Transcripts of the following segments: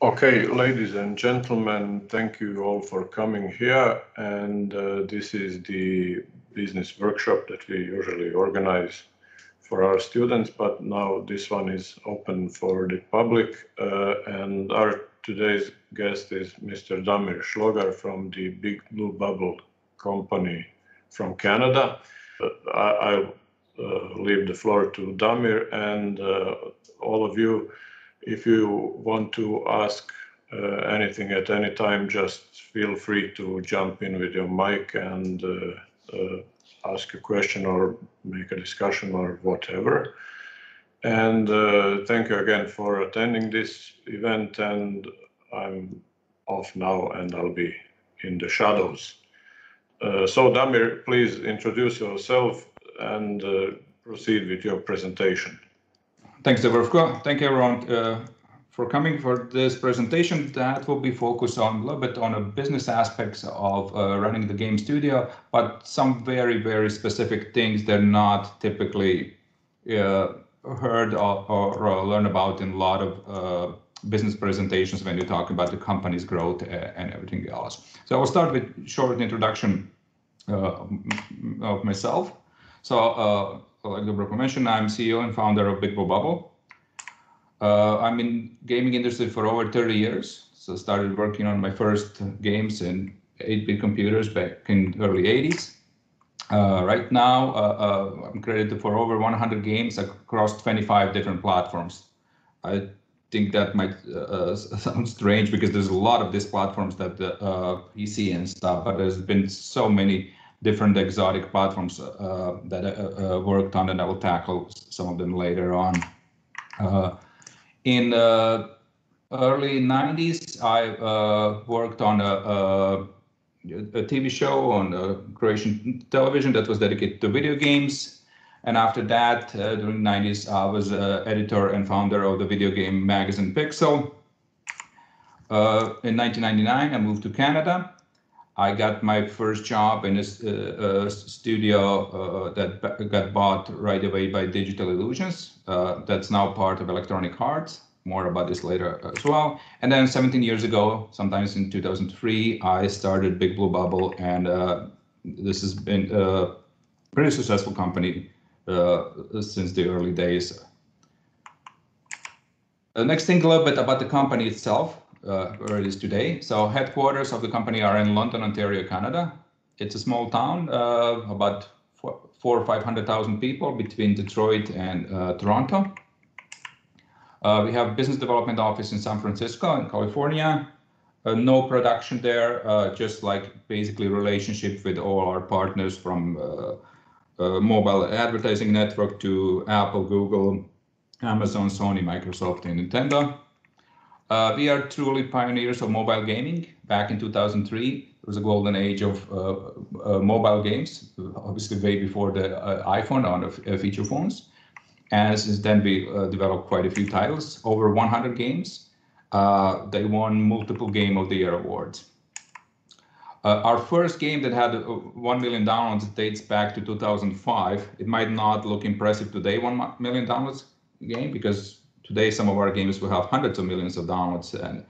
Okay, ladies and gentlemen, thank you all for coming here. And this is the business workshop that we usually organize for our students, but now this one is open for the public. And our today's guest is Mr. Damir Šlogar from the BigBlueBubble company from Canada. I'll leave the floor to Damir, and all of you, if you want to ask anything at any time, just feel free to jump in with your mic and ask a question or make a discussion or whatever. And thank you again for attending this event, and I'm off now and I'll be in the shadows. So Damir, please introduce yourself and proceed with your presentation. Thanks, Zagrebu. Thank you, everyone, for coming for this presentation. That will be focused on a little bit on the business aspects of running the game studio, but some very, very specific things that are not typically heard or learned about in a lot of business presentations when you talk about the company's growth and everything else. So I will start with a short introduction of myself. So, like Zagrebu mentioned, I'm CEO and founder of BigBlueBubble. I'm in gaming industry for over 30 years. So started working on my first games in 8-bit computers back in the early 80s. Right now, I'm credited for over 100 games across 25 different platforms. I think that might sound strange because there's a lot of these platforms that PC and stuff, but there's been so many different exotic platforms that I worked on, and I will tackle some of them later on. In the early 90s, I worked on a TV show on Croatian television that was dedicated to video games. And after that, during the 90s, I was editor and founder of the video game magazine Pixel. In 1999, I moved to Canada. I got my first job in a studio that got bought right away by Digital Illusions. That's now part of Electronic Arts. More about this later as well. And then 17 years ago, sometimes in 2003, I started BigBlueBubble, and this has been a pretty successful company since the early days. The next thing, a little bit about the company itself. Where it is today. So headquarters of the company are in London, Ontario, Canada. It's a small town, about 400,000 or 500,000 people between Detroit and Toronto. We have a business development office in San Francisco in California. No production there, just like basically relationship with all our partners from mobile advertising network to Apple, Google, Amazon, Sony, Microsoft, and Nintendo. We are truly pioneers of mobile gaming. Back in 2003, it was a golden age of mobile games, obviously way before the iPhone on the feature phones. And since then, we developed quite a few titles, over 100 games. They won multiple Game of the Year awards. Our first game that had 1 million downloads dates back to 2005. It might not look impressive today, 1 million downloads game, because today, some of our games will have hundreds of millions of downloads, and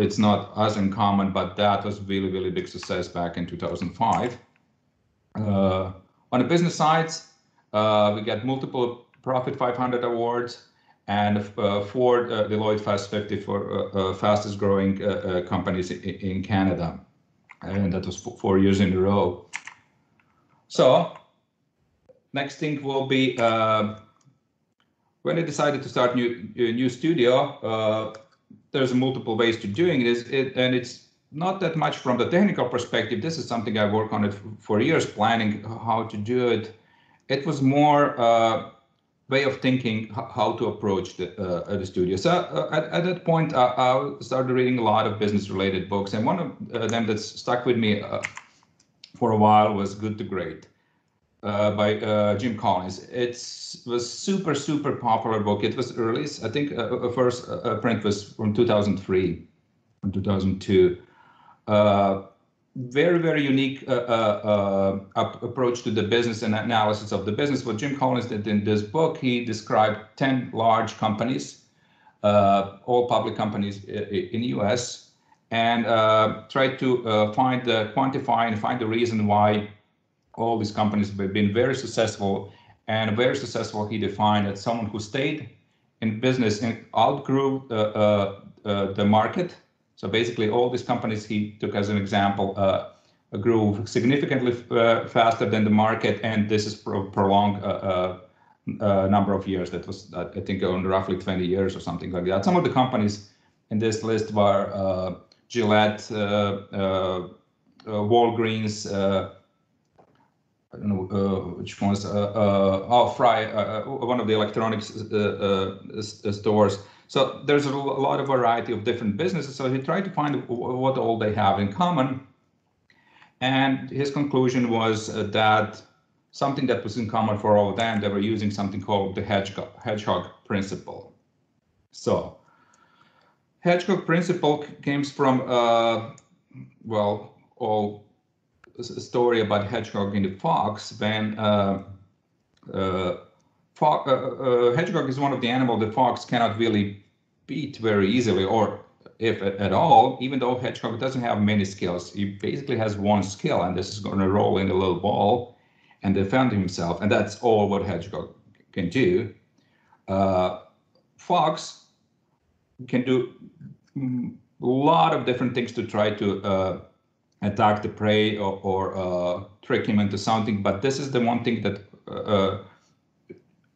it's not as uncommon, but that was really, really big success back in 2005. On the business sides, we got multiple Profit 500 awards and 4 Deloitte Fast 50 for fastest growing companies in Canada. And that was 4 years in a row. So next thing will be, when I decided to start new studio, there's multiple ways to doing this, and it's not that much from the technical perspective. This is something I worked on it for years, planning how to do it. It was more way of thinking how to approach the studio. So at that point, I started reading a lot of business-related books, and one of them that stuck with me for a while was Good to Great. By Jim Collins. It was super popular book. It was released, I think, first print was from 2003 and 2002. Very unique approach to the business and analysis of the business. What Jim Collins did in this book, he described 10 large companies all public companies in the US, and tried to quantify and find the reason why all these companies have been very successful. And very successful he defined as someone who stayed in business and outgrew the market. So basically all these companies he took as an example grew significantly faster than the market, and this is prolonged number of years. That was, I think, on roughly 20 years or something like that. Some of the companies in this list were Gillette, Walgreens, I don't know which ones, Fry, one of the electronics stores. So there's a lot of variety of different businesses. So he tried to find what all they have in common. And his conclusion was that something that was in common for all of them, they were using something called the Hedgehog Principle. So Hedgehog Principle comes from, well, all story about hedgehog and the fox. When hedgehog is one of the animals the fox cannot really beat very easily, or if at all, even though hedgehog doesn't have many skills. He basically has one skill, and this is going to roll in a little ball and defend himself, and that's all what hedgehog can do. Fox can do a lot of different things to try to attack the prey or trick him into something, but this is the one thing that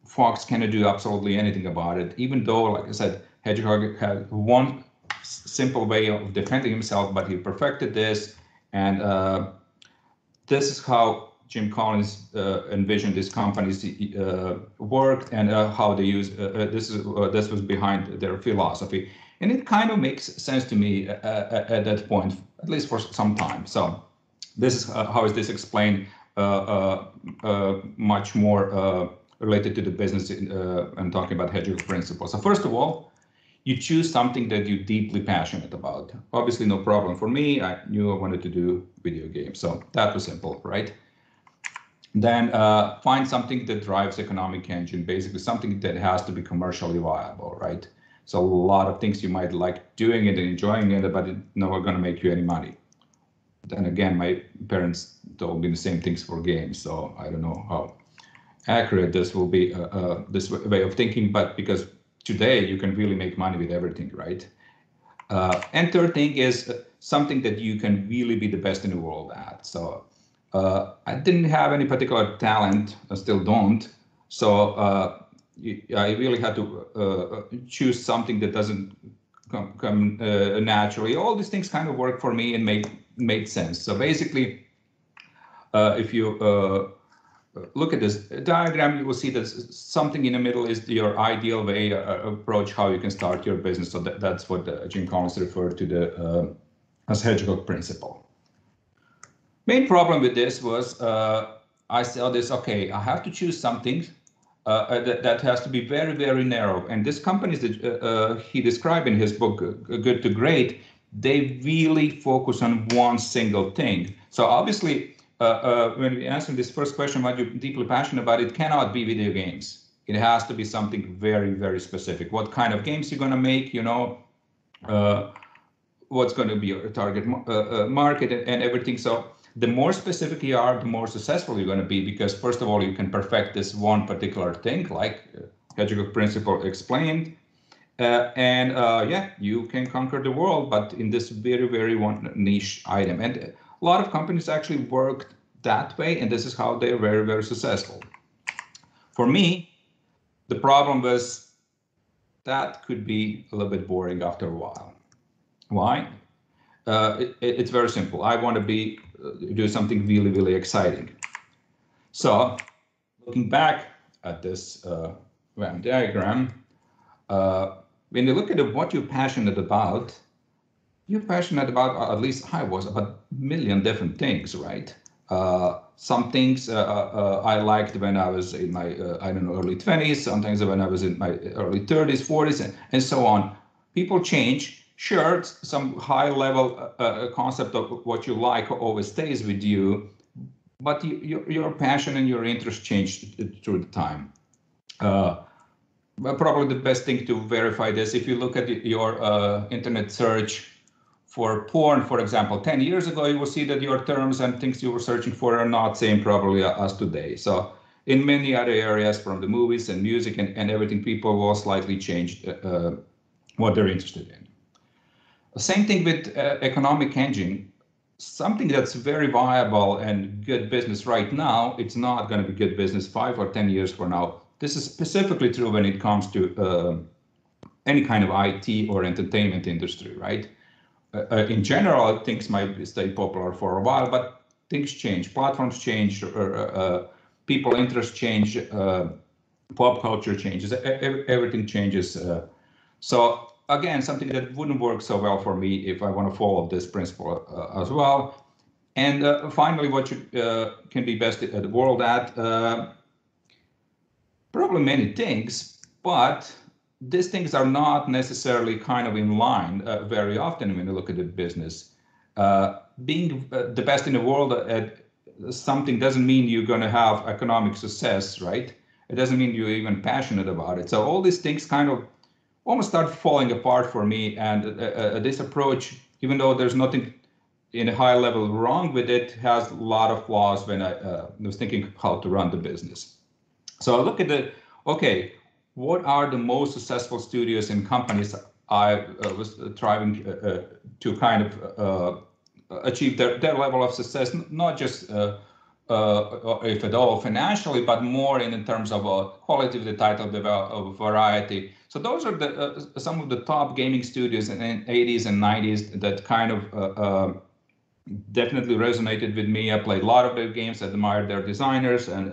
fox cannot do absolutely anything about it, even though, like I said, hedgehog had one simple way of defending himself, but he perfected this, and this is how Jim Collins envisioned these companies worked, and how they use this was behind their philosophy. And it kind of makes sense to me at that point, at least for some time. So this is how is this explained much more related to the business and talking about Hedgehog Principle. So first of all, you choose something that you're deeply passionate about. Obviously, no problem for me. I knew I wanted to do video games, so that was simple, right? Then find something that drives economic engine, basically something that has to be commercially viable, right? So a lot of things you might like doing it and enjoying it, but it's never going to make you any money. Then again, my parents told me the same things for games, so I don't know how accurate this will be, this way of thinking, but because today you can really make money with everything, right? And third thing is something that you can really be the best in the world at. So I didn't have any particular talent, I still don't. So I really had to choose something that doesn't come naturally. All these things kind of worked for me and made sense. So basically, if you look at this diagram, you will see that something in the middle is your ideal way approach how you can start your business. So that's what Jim Collins referred to the as Hedgehog Principle. Main problem with this was I saw this, okay, I have to choose something that has to be very, very narrow. And these companies that he described in his book, Good to Great, they really focus on one single thing. So obviously, when we answer this first question, what you're deeply passionate about, it cannot be video games. It has to be something very, very specific. What kind of games you're going to make, you know, what's going to be your target market and everything. So the more specific you are, the more successful you're going to be, because first of all, you can perfect this one particular thing, like Hedgehog Principle explained. Yeah, you can conquer the world, but in this very, very one niche item. And a lot of companies actually worked that way, and this is how they're very, very successful. For me, the problem was that could be a little bit boring after a while. Why? It's very simple. I want to do something really, really exciting. So looking back at this Venn diagram, when you look at what you're passionate about, at least I was, about a million different things, right? Some things I liked when I was in my, I don't know, early 20s, sometimes when I was in my early 30s, 40s, and so on. People change. Sure, some high level concept of what you like always stays with you, but your passion and your interest change through the time. probably the best thing to verify this, if you look at your internet search for porn, for example, 10 years ago, you will see that your terms and things you were searching for are not same probably as today. So in many other areas, from the movies and music and everything, people will slightly change what they're interested in. Same thing with economic hedging. Something that's very viable and good business right now, it's not going to be good business 5 or 10 years from now. This is specifically true when it comes to any kind of IT or entertainment industry, right? In general, things might stay popular for a while, but things change, platforms change, people interest change, pop culture changes, everything changes. So again, something that wouldn't work so well for me if I want to follow this principle as well. And finally, what you can be best at the world at, probably many things, but these things are not necessarily kind of in line very often when you look at the business. Being the best in the world at something doesn't mean you're going to have economic success, right? It doesn't mean you're even passionate about it. So all these things kind of almost start falling apart for me. And this approach, even though there's nothing in a high level wrong with it, has a lot of flaws when I was thinking how to run the business. So I look at okay, what are the most successful studios and companies I was trying to kind of achieve their level of success, not just if at all financially, but more in terms of quality of the title, of variety. So those are the some of the top gaming studios in the 80s and 90s that kind of definitely resonated with me. I played a lot of their games, admired their designers and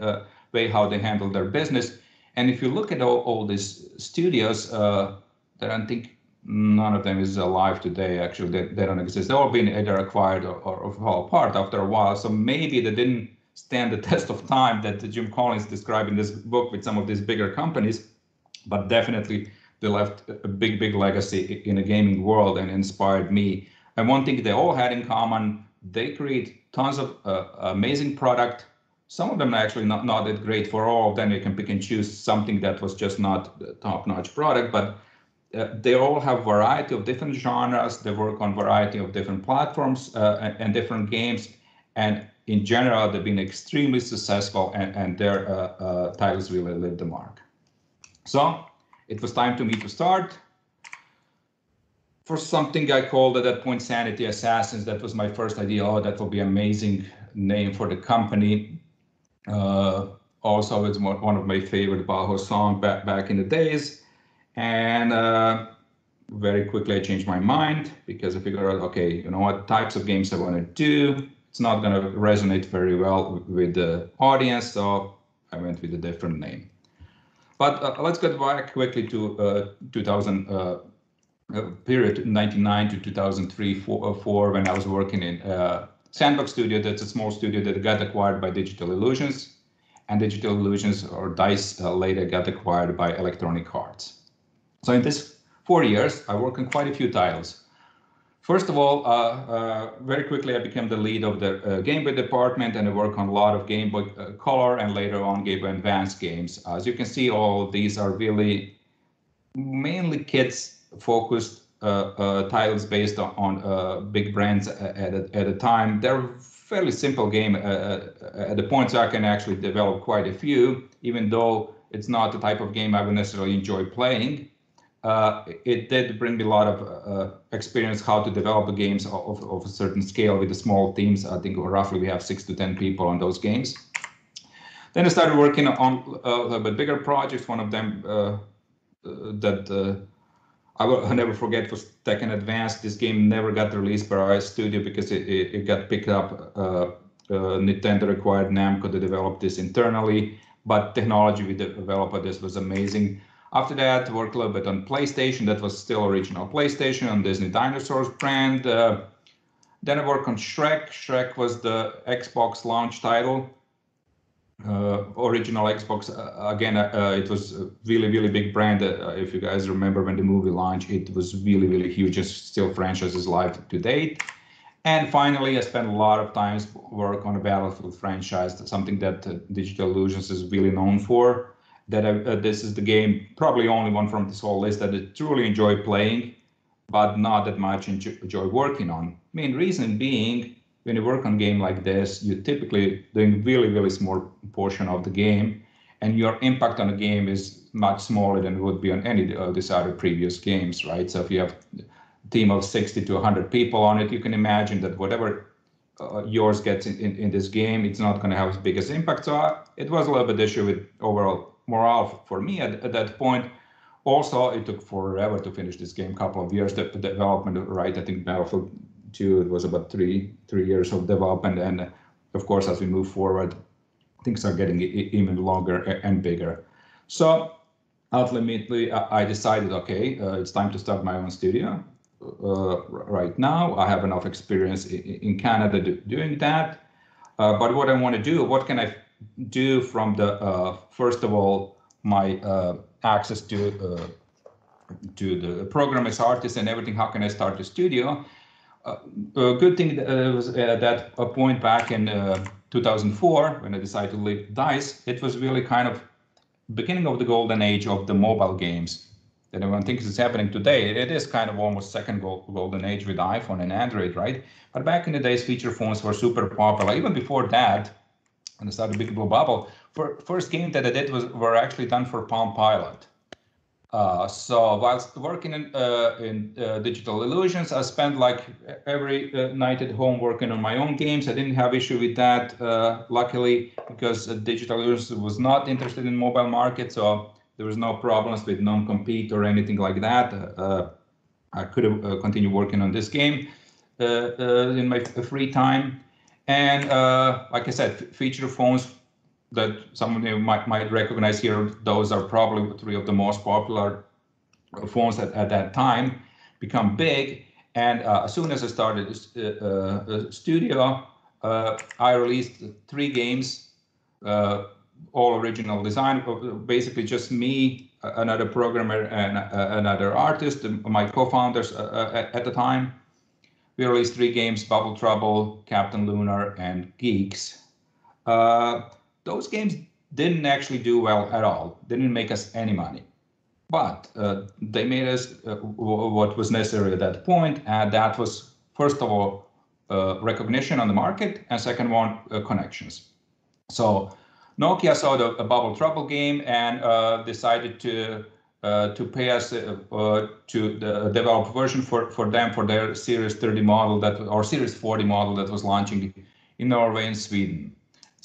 way how they handle their business. And if you look at all these studios, that I think none of them is alive today. Actually, they don't exist. They've all been either acquired or fall apart after a while. So maybe they didn't stand the test of time that Jim Collins described in this book with some of these bigger companies, but definitely they left a big legacy in the gaming world and inspired me. And one thing they all had in common, they create tons of amazing product. Some of them are actually not that great. For all of them, you can pick and choose something that was just not the top-notch product, but they all have variety of different genres. They work on variety of different platforms and different games. And in general, they've been extremely successful and their titles really leave the mark. So it was time to me to start. For something I called at that point Sanity Assassins. That was my first idea. Oh, that will be an amazing name for the company. Also, it's one of my favorite Bajo songs back in the days. And very quickly I changed my mind because I figured out, okay, you know what types of games I want to do. It's not going to resonate very well with the audience, so I went with a different name. But let's get back quickly to 2000 period, 99 to 2003, 4 when I was working in Sandbox Studio. That's a small studio that got acquired by Digital Illusions, and Digital Illusions or DICE later got acquired by Electronic Arts. So in this 4 years, I worked on quite a few titles. First of all, very quickly I became the lead of the Game Boy department, and I worked on a lot of Game Boy Color and later on Game Boy Advance games. As you can see, all of these are really mainly kids-focused titles based on big brands at a time. They're fairly simple game at the point, so I can actually develop quite a few, even though it's not the type of game I would necessarily enjoy playing. It did bring me a lot of experience how to develop games of a certain scale with the small teams. I think roughly we have 6 to 10 people on those games. Then I started working on a little bit bigger projects. One of them that I will never forget was Tekken Advance. This game never got released by our studio because it got picked up. Nintendo required Namco to develop this internally, but technology we developed this was amazing. After that, I worked a little bit on PlayStation. That was still original PlayStation on Disney Dinosaurs brand. Then I worked on Shrek. Shrek was the Xbox launch title. Original Xbox, again, it was a really big brand. If you guys remember when the movie launched, it was really huge. It's still franchises live to date. And finally, I spent a lot of time work on a Battlefield franchise, something that Digital Illusions is really known for. that this is the game, probably only one from this whole list that I truly enjoy playing, but not that much enjoy working on. Main reason being, when you work on a game like this, you're typically doing really small portion of the game, and your impact on the game is much smaller than it would be on any of these other previous games, right? So if you have a team of 60 to 100 people on it, you can imagine that whatever yours gets in this game, it's not going to have as big as impact. So it was a little bit issue with overall morale for me at that point. Also, it took forever to finish this game, couple of years, the development, right? I think Battlefield 2, it was about three years of development. And of course, as we move forward, things are getting even longer and bigger. So ultimately, I decided, okay, it's time to start my own studio. Right now, I have enough experience in Canada doing that. But what I want to do, what can I do from the, first of all, my access to the program as artist and everything, how can I start the studio? A good thing was at that point back in 2004, when I decided to leave DICE, it was really kind of beginning of the golden age of the mobile games. That everyone thinks is happening today. It is kind of almost second golden age with iPhone and Android, right? But back in the days, feature phones were super popular. Even before that, when I started BigBlueBubble, first game that I did were actually done for Palm Pilot. So whilst working in Digital Illusions, I spent like every night at home working on my own games. I didn't have issue with that, luckily, because Digital Illusions was not interested in mobile market, so there was no problems with non-compete or anything like that. I could have continued working on this game in my free time. And like I said, feature phones that some of you might recognize here, those are probably three of the most popular phones at that time, become big. And as soon as I started a studio, I released 3 games, all original design, basically just me, another programmer, and another artist, my co-founders at the time. We released 3 games, Bubble Trouble, Captain Lunar, and Geeks. Those games didn't actually do well at all, didn't make us any money. But they made us what was necessary at that point, and that was, first of all, recognition on the market, and second one, connections. So Nokia saw the Bubble Trouble game and decided to pay us to develop a version for them for their Series 30 model or Series 40 model that was launching in Norway and Sweden.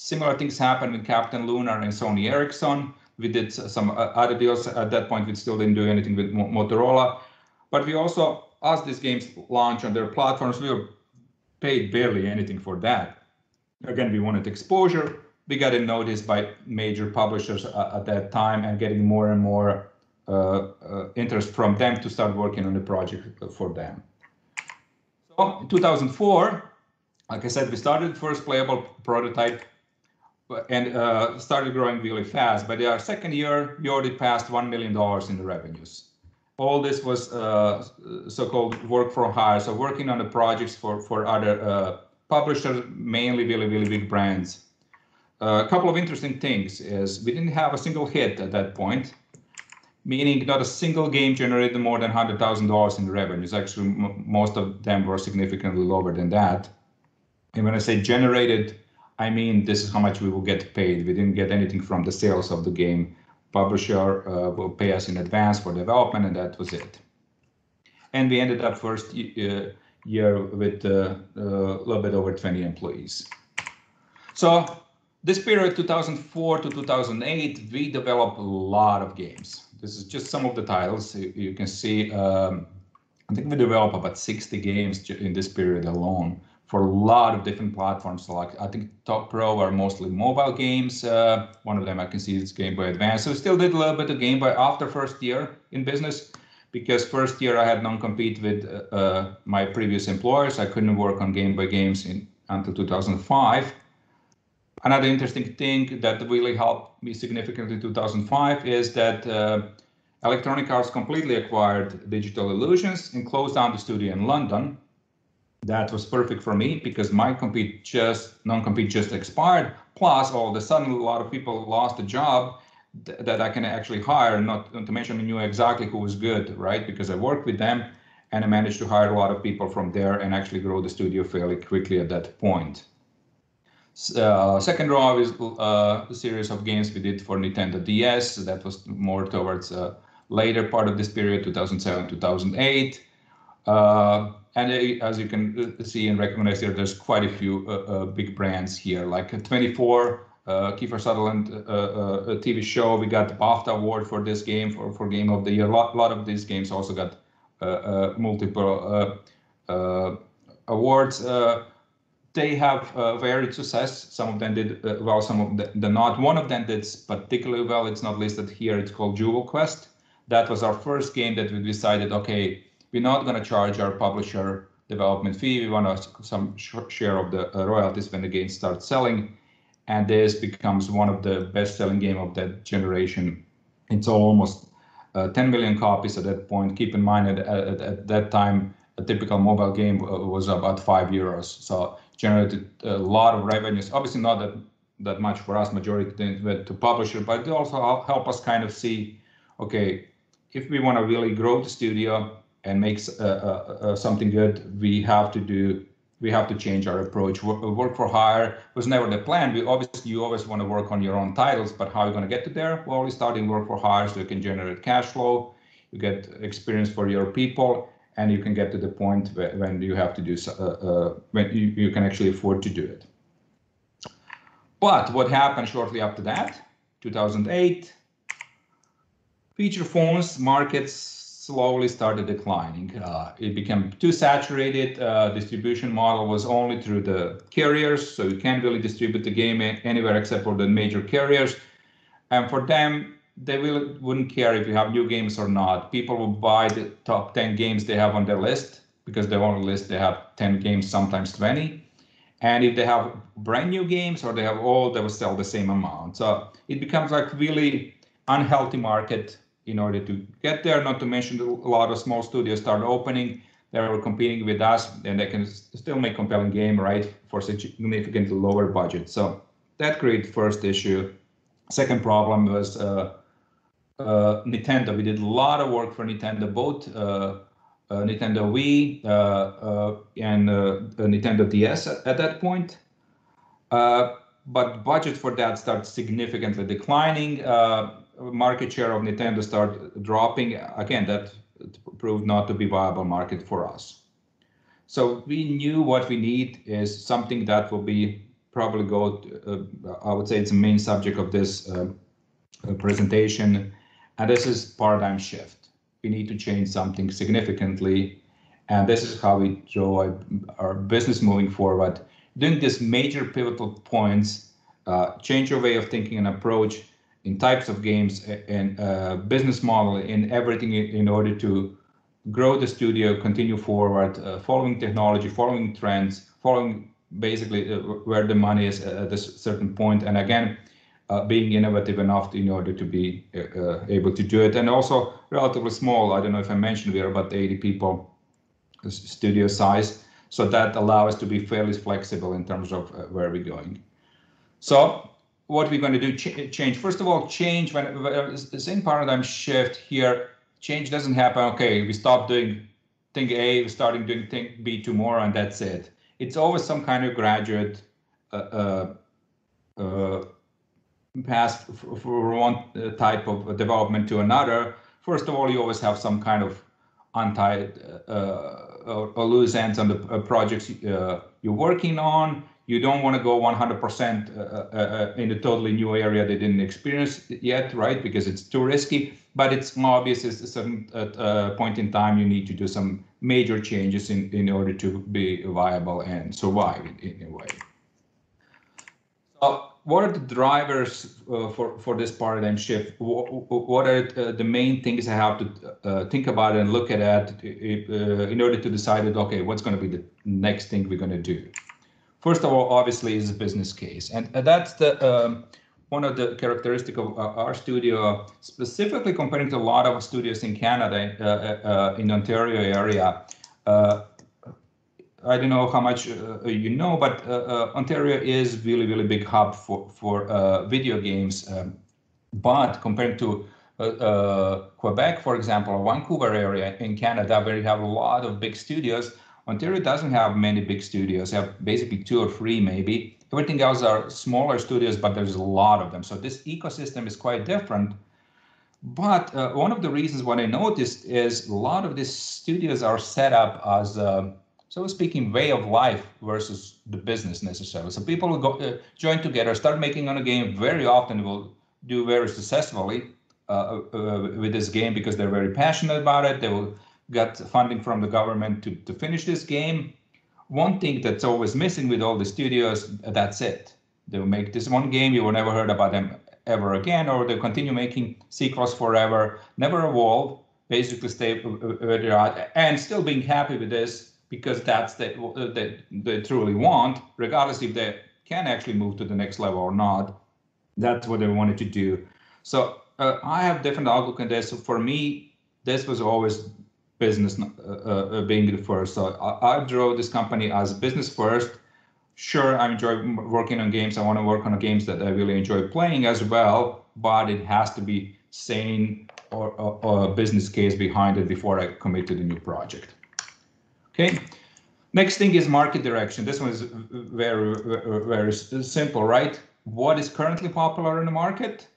Similar things happened with Captain Lunar and Sony Ericsson. We did some other deals at that point. We still didn't do anything with Motorola, but we also, as these games launch on their platforms, we were paid barely anything for that. Again, we wanted exposure. We got noticed by major publishers at that time and getting more and more interest from them to start working on the project for them. So in 2004, like I said, we started the first playable prototype and started growing really fast. But in our second year, we already passed $1 million in the revenues. All this was so-called work for hire, so working on the projects for other publishers, mainly really big brands. A couple of interesting things is we didn't have a single hit at that point, meaning not a single game generated more than $100,000 in revenues. Actually, most of them were significantly lower than that. And when I say generated, I mean this is how much we will get paid. We didn't get anything from the sales of the game. Publisher will pay us in advance for development, and that was it. And we ended up first year with a little bit over 20 employees. So this period, 2004 to 2008, we developed a lot of games. This is just some of the titles. You can see, I think we developed about 60 games in this period alone for a lot of different platforms. So like, I think Top Pro are mostly mobile games. One of them I can see is Game Boy Advance. So we still did a little bit of Game Boy after first year in business, because first year I had non-compete with my previous employers. I couldn't work on Game Boy games until 2005. Another interesting thing that really helped me significantly in 2005 is that Electronic Arts completely acquired Digital Illusions and closed down the studio in London. That was perfect for me because my non-compete just expired. Plus, all of a sudden, a lot of people lost a job that I can actually hire, not to mention I knew exactly who was good, right? Because I worked with them and I managed to hire a lot of people from there and actually grow the studio fairly quickly at that point. Second row is a series of games we did for Nintendo DS. That was more towards later part of this period, 2007, 2008. And as you can see and recognize here, there's quite a few big brands here, like 24, Kiefer Sutherland TV show. We got the BAFTA award for this game, for Game of the Year. A lot of these games also got multiple awards. They have varied success. Some of them did well, some of them not. One of them did particularly well. It's not listed here. It's called Jewel Quest. That was our first game that we decided, okay, we're not going to charge our publisher development fee. We want some share of the royalties when the game starts selling. And this becomes one of the best-selling game of that generation. It's almost 10 million copies at that point. Keep in mind at that time, a typical mobile game was about €5. So generated a lot of revenues. Obviously not that much for us, majority went to publisher, but it also help us kind of see, okay, if we want to really grow the studio and make something good, we have to change our approach. Work for hire was never the plan. You always want to work on your own titles, but how are you going to get to there? Well, we start in work for hire so you can generate cash flow, you get experience for your people, and you can get to the point when you have to do when you can actually afford to do it. But what happened shortly after that, 2008, feature phones markets slowly started declining. It became too saturated. Distribution model was only through the carriers, so you can't really distribute the game anywhere except for the major carriers. And for them, they really wouldn't care if you have new games or not. People will buy the top 10 games they have on their list, because they on the list they have 10 games, sometimes 20. And if they have brand new games or they have old, they will sell the same amount. So it becomes like really unhealthy market in order to get there. Not to mention a lot of small studios start opening. They were competing with us, and they can still make compelling game, right, for significantly lower budget. So that created first issue. Second problem was Nintendo. We did a lot of work for Nintendo, both Nintendo Wii and Nintendo DS at that point. But budget for that started significantly declining. Market share of Nintendo started dropping. Again, that proved not to be a viable market for us. So we knew what we need is something that will be probably I would say it's the main subject of this presentation, and this is paradigm shift. We need to change something significantly, and this is how we draw our business moving forward. Doing these major pivotal points, change your way of thinking and approach in types of games and business model in everything in order to grow the studio, continue forward, following technology, following trends, following basically where the money is at a certain point, and again, being innovative enough in order to be able to do it. And also relatively small. I don't know if I mentioned, we are about 80 people studio size, so that allows us to be fairly flexible in terms of where we're going. So what we're going to do, change. First of all, change, when the same paradigm shift here, change doesn't happen, okay, we stop doing thing A, we're starting doing thing B tomorrow, and that's it. It's always some kind of graduate pass for one type of development to another. First of all, you always have some kind of untied or loose ends on the projects you're working on. You don't want to go 100% in a totally new area they didn't experience yet, right? Because it's too risky. But it's obvious at a certain point in time you need to do some major changes in order to be viable and survive in a way. So what are the drivers for this paradigm shift? What are the main things I have to think about and look at in order to decide that, okay, what's going to be the next thing we're going to do? First of all, obviously, is a business case, and that's the one of the characteristics of our studio, specifically comparing to a lot of studios in Canada, in the Ontario area. I don't know how much you know, but Ontario is really big hub for video games. But compared to Quebec, for example, or Vancouver area in Canada, where you have a lot of big studios, Ontario doesn't have many big studios. You have basically 2 or 3 maybe. Everything else are smaller studios, but there's a lot of them. So this ecosystem is quite different. But one of the reasons what I noticed is a lot of these studios are set up as, so speaking, way of life versus the business necessarily. So people will go join together, start making on a game. Very often will do very successfully with this game because they're very passionate about it. They will get funding from the government to finish this game. One thing that's always missing with all the studios, that's it. They'll make this one game, you will never heard about them ever again, or they'll continue making sequels forever, never evolve, basically stay where they're at, and still being happy with this because that's that they truly want, regardless if they can actually move to the next level or not. That's what they wanted to do. So I have different outlook on this. So for me, this was always business being the first. So I drove this company as business first. Sure, I enjoy working on games. I want to work on games that I really enjoy playing as well, but it has to be sane or a business case behind it before I commit to the new project. Okay. Next thing is market direction. This one is very, very simple, right? What is currently popular in the market,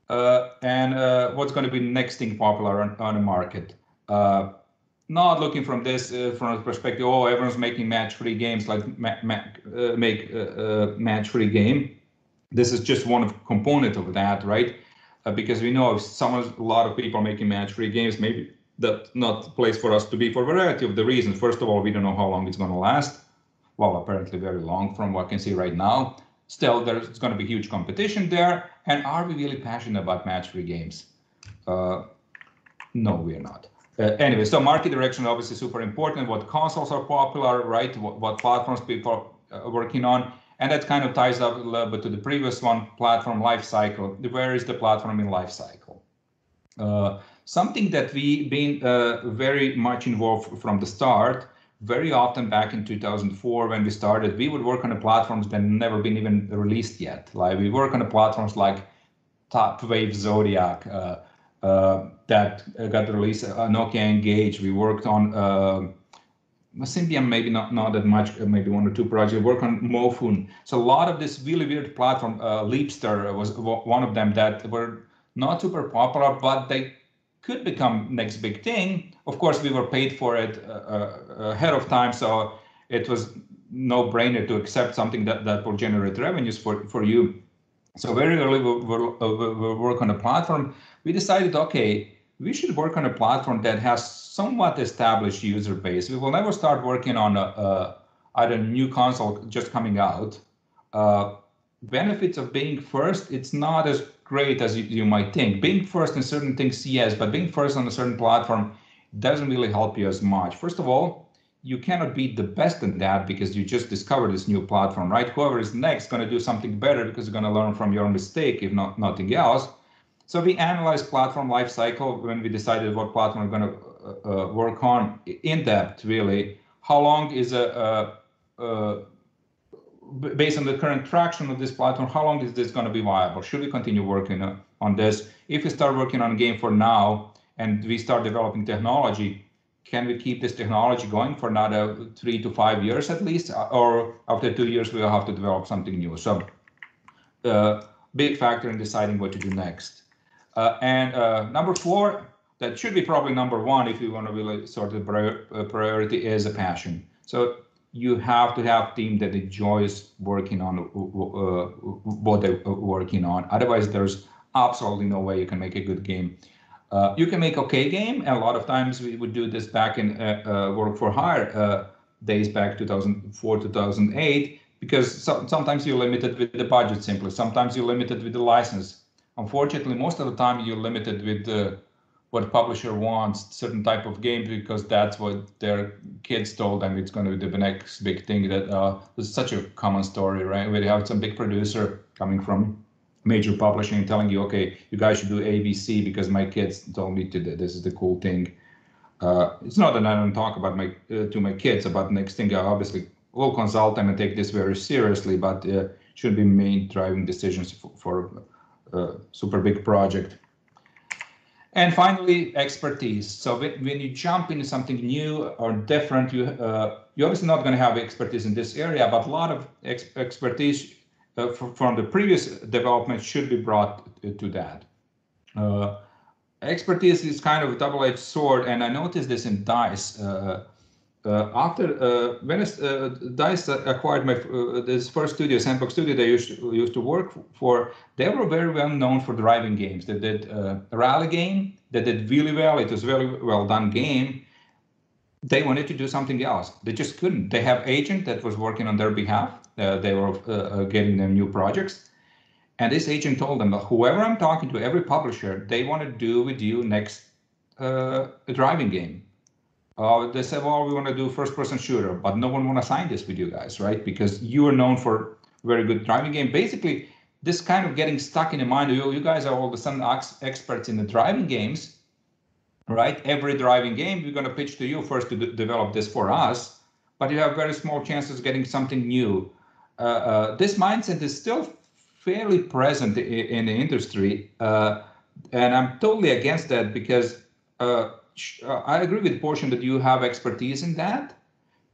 and what's going to be the next thing popular on the market. Not looking from this from the perspective, oh, everyone's making match-free games, like make match-free game. This is just one component of that, right? Because we know if a lot of people making match-free games, maybe that's not the place for us to be for a variety of the reasons. First of all, we don't know how long it's going to last. Well, apparently very long from what I can see right now. Still, there's going to be huge competition there. And are we really passionate about match-free games? No, we're not. Anyway, so market direction obviously super important. What consoles are popular, right? What platforms people are working on. And that kind of ties up a little bit to the previous one, platform life cycle. Where is the platform in life cycle? Something that we've been very much involved from the start. Very often back in 2004 when we started, we would work on the platforms that never been even released yet. Like we work on the platforms like Top Wave Zodiac, that got released, Nokia Engage. We worked on Symbian, maybe not that much, maybe 1 or 2 projects. Work on Mofun. So a lot of this really weird platform, Leapster was one of them that were not super popular, but they could become next big thing. Of course, we were paid for it ahead of time, so it was no-brainer to accept something that will generate revenues for you. So very early we'll work on a platform. We decided, okay, we should work on a platform that has somewhat established user base. We will never start working on either new console just coming out. Benefits of being first, it's not as great as you might think. Being first in certain things, yes, but being first on a certain platform doesn't really help you as much. First of all, you cannot be the best in that because you just discovered this new platform, right? Whoever is next going to do something better because you're going to learn from your mistake, if not nothing else. So we analyzed platform life cycle when we decided what platform we're going to work on in depth, really. How long is based on the current traction of this platform, how long is this going to be viable? Should we continue working on this? If we start working on a game for now and we start developing technology, can we keep this technology going for another 3 to 5 years at least? Or after 2 years, we'll have to develop something new. So big factor in deciding what to do next. And number 4, that should be probably number 1 if you want to really sort of priority, is a passion. So you have to have a team that enjoys working on what they're working on. Otherwise, there's absolutely no way you can make a good game. You can make okay game, and a lot of times we would do this back in work for hire days back 2004, 2008, because sometimes you're limited with the budget simply. Sometimes you're limited with the license. Unfortunately, most of the time you're limited with what publisher wants, certain type of game, because that's what their kids told them it's going to be the next big thing. That is such a common story, right? Where you have some big producer coming from major publishing and telling you, okay, you guys should do ABC because my kids told me to do this is the cool thing. It's not that I don't talk about to my kids about the next thing. I obviously will consult them and take this very seriously, but should be main driving decisions for super big project. And finally, expertise. So when you jump into something new or different, you're obviously not going to have expertise in this area, but a lot of expertise from the previous development should be brought to that. Expertise is kind of a double-edged sword, and I noticed this in DICE. When DICE acquired this first studio, Sandbox Studio, they used to work for, they were very well known for driving games. They did a rally game that did really well. It was a very well done game. They wanted to do something else. They just couldn't. They have agent that was working on their behalf. They were getting them new projects. And this agent told them, whoever I'm talking to, every publisher, they want to do with you next a driving game. They said, well, we want to do first-person shooter, but no one want to sign this with you guys, right? Because you are known for very good driving game. Basically, this kind of getting stuck in the mind of you guys are all of a sudden experts in the driving games, right? Every driving game, we're going to pitch to you first to develop this for us, but you have very small chances of getting something new. This mindset is still fairly present in the industry, and I'm totally against that because I agree with Portion that you have expertise in that,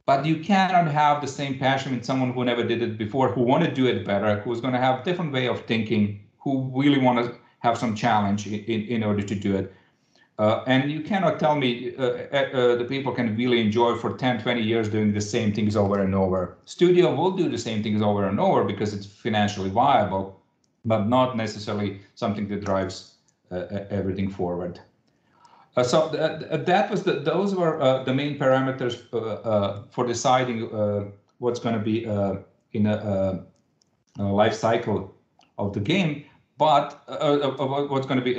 but you cannot have the same passion in someone who never did it before, who want to do it better, who's going to have a different way of thinking, who really want to have some challenge in order to do it. And you cannot tell me the people can really enjoy for 10, 20 years doing the same things over and over. Studio will do the same things over and over because it's financially viable, but not necessarily something that drives everything forward. So those were the main parameters for deciding what's going to be in a life cycle of the game, but what's going to be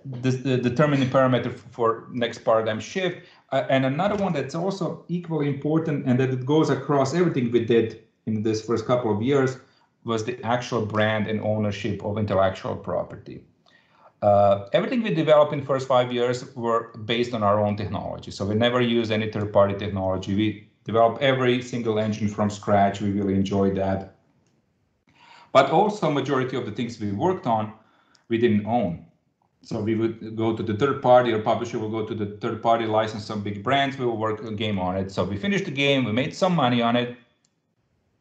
the determining parameter for next paradigm shift. And another one that's also equally important and that it goes across everything we did in this first couple of years was the actual brand and ownership of intellectual property. Everything we developed in the first 5 years were based on our own technology. So we never used any third-party technology. We developed every single engine from scratch. We really enjoyed that. But also majority of the things we worked on, we didn't own. So we would go to the third party, or publisher will go to the third party, license some big brands, we will work a game on it. So we finished the game, we made some money on it,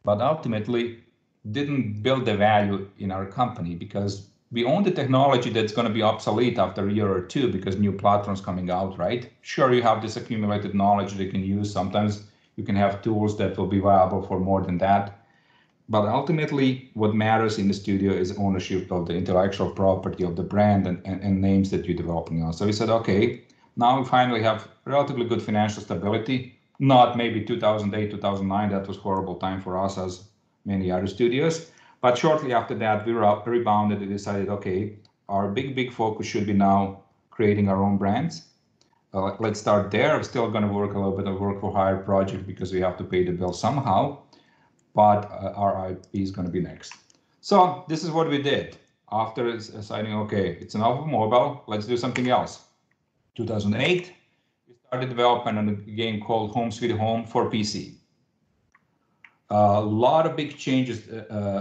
but ultimately didn't build the value in our company because we own the technology that's going to be obsolete after a year or two because new platforms coming out, right? Sure, you have this accumulated knowledge they can use. Sometimes you can have tools that will be viable for more than that. But ultimately, what matters in the studio is ownership of the intellectual property of the brand and names that you're developing on. So we said, okay, now we finally have relatively good financial stability. Not maybe 2008, 2009, that was a horrible time for us as many other studios. But shortly after that, we rebounded and decided, okay, our big focus should be now creating our own brands. Let's start there. We're still going to work a little bit of work for hire project because we have to pay the bill somehow. But our IP is going to be next. So this is what we did. After deciding, okay, it's enough of mobile, let's do something else. 2008, we started development on a game called Home Sweet Home for PC. A lot of big changes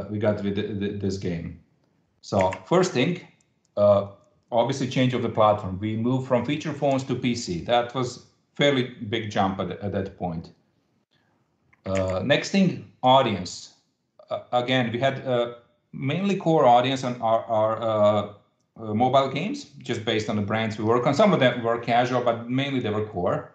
we got with this game. So first thing, obviously change of the platform. We moved from feature phones to PC. That was fairly big jump at that point. Next thing, audience. Again, we had mainly core audience on our mobile games, just based on the brands we work on. Some of them were casual, but mainly they were core.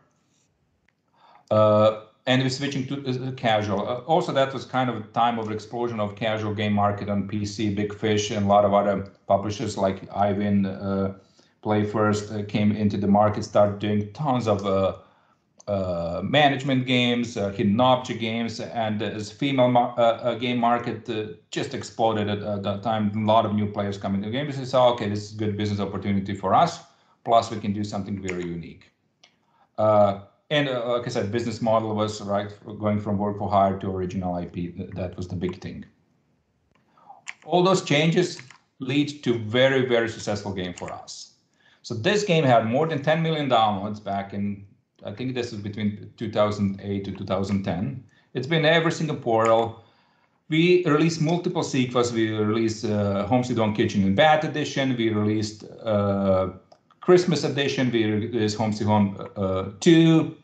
And we're switching to casual. Also, that was kind of a time of explosion of casual game market on PC, Big Fish, and a lot of other publishers like Ivan, Play First came into the market, started doing tons of management games, hidden object games, and as female game market just exploded at that time. A lot of new players coming to the game. We said, okay, this is a good business opportunity for us. Plus, we can do something very unique. And like I said, business model was right going from work for hire to original IP. That was the big thing. All those changes lead to very, very successful game for us. So this game had more than 10 million downloads back in, I think this is between 2008 to 2010. It's been every single portal, We released multiple sequels. We released Home Sweet Home Kitchen and Bath Edition. We released Christmas Edition. We released Home Sweet Home 2.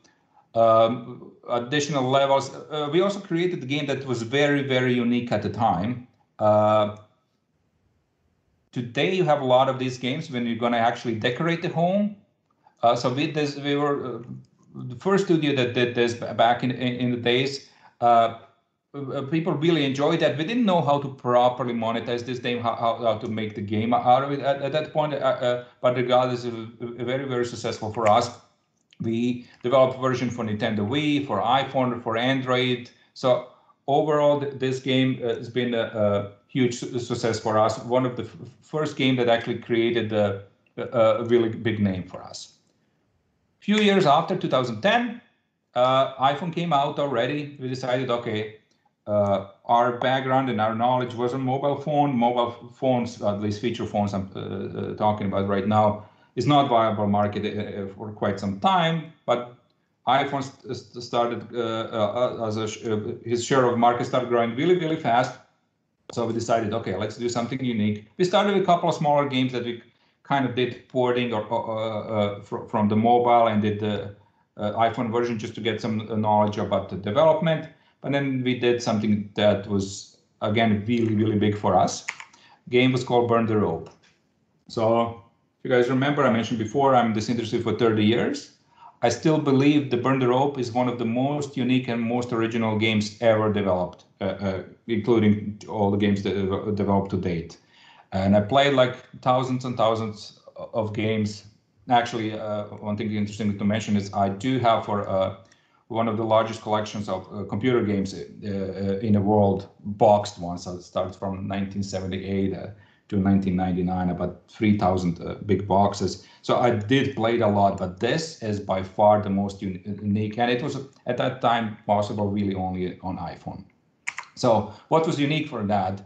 Additional levels. We also created a game that was very, very unique at the time. Today, you have a lot of these games when you're going to actually decorate the home. So with this, we were the first studio that did this back in the days. People really enjoyed that. We didn't know how to properly monetize this game, how to make the game out of it at that point. But regardless, it was very, very successful for us. We developed a version for Nintendo Wii, for iPhone, for Android. So overall, this game has been a huge success for us. One of the first games that actually created a really big name for us. A few years after 2010, iPhone came out already. We decided, okay, our background and our knowledge was on mobile phones, at least feature phones I'm talking about right now, is not viable market for quite some time, but iPhone started his share of market started growing really, really fast. So we decided, okay, let's do something unique. We started with a couple of smaller games that we kind of did porting from the mobile and did the iPhone version just to get some knowledge about the development. But then we did something that was, again, really, really big for us. Game was called Burn the Rope. So if you guys remember, I mentioned before, I'm in this industry for 30 years. I still believe the Burn the Rope is one of the most unique and most original games ever developed, including all the games that developed to date. And I played like thousands and thousands of games. Actually, one thing interesting to mention is I do have for one of the largest collections of computer games in the world, boxed ones. So it starts from 1978 to 1999, about 3,000 big boxes. So I did play it a lot, but this is by far the most unique. And it was at that time possible really only on iPhone. So what was unique for that?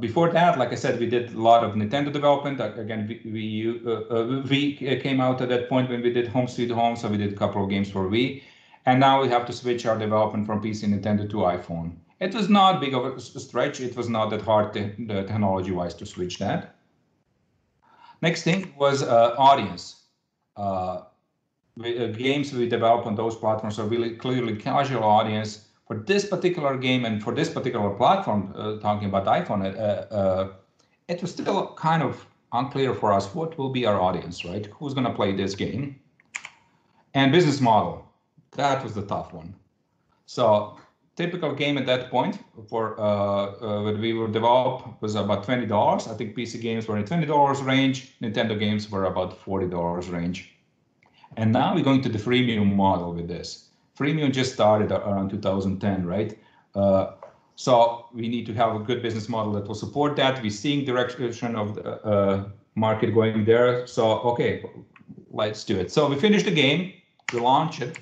Before that, like I said, we did a lot of Nintendo development. Again, we came out at that point when we did Home Sweet Home, so we did a couple of games for Wii. And now we have to switch our development from PC Nintendo to iPhone. It was not big of a stretch. It was not that hard technology-wise to switch that. Next thing was audience. Games we develop on those platforms are really clearly casual audience. For this particular game and for this particular platform, talking about iPhone, it was still kind of unclear for us what will be our audience, right? Who's going to play this game? And business model, that was the tough one. So typical game at that point for when we were developed was about $20. I think PC games were in $20 range. Nintendo games were about $40 range. And now we're going to the freemium model with this. Freemium just started around 2010, right? So we need to have a good business model that will support that. We're seeing direction of the market going there. So, okay, let's do it. So we finished the game, we launched it.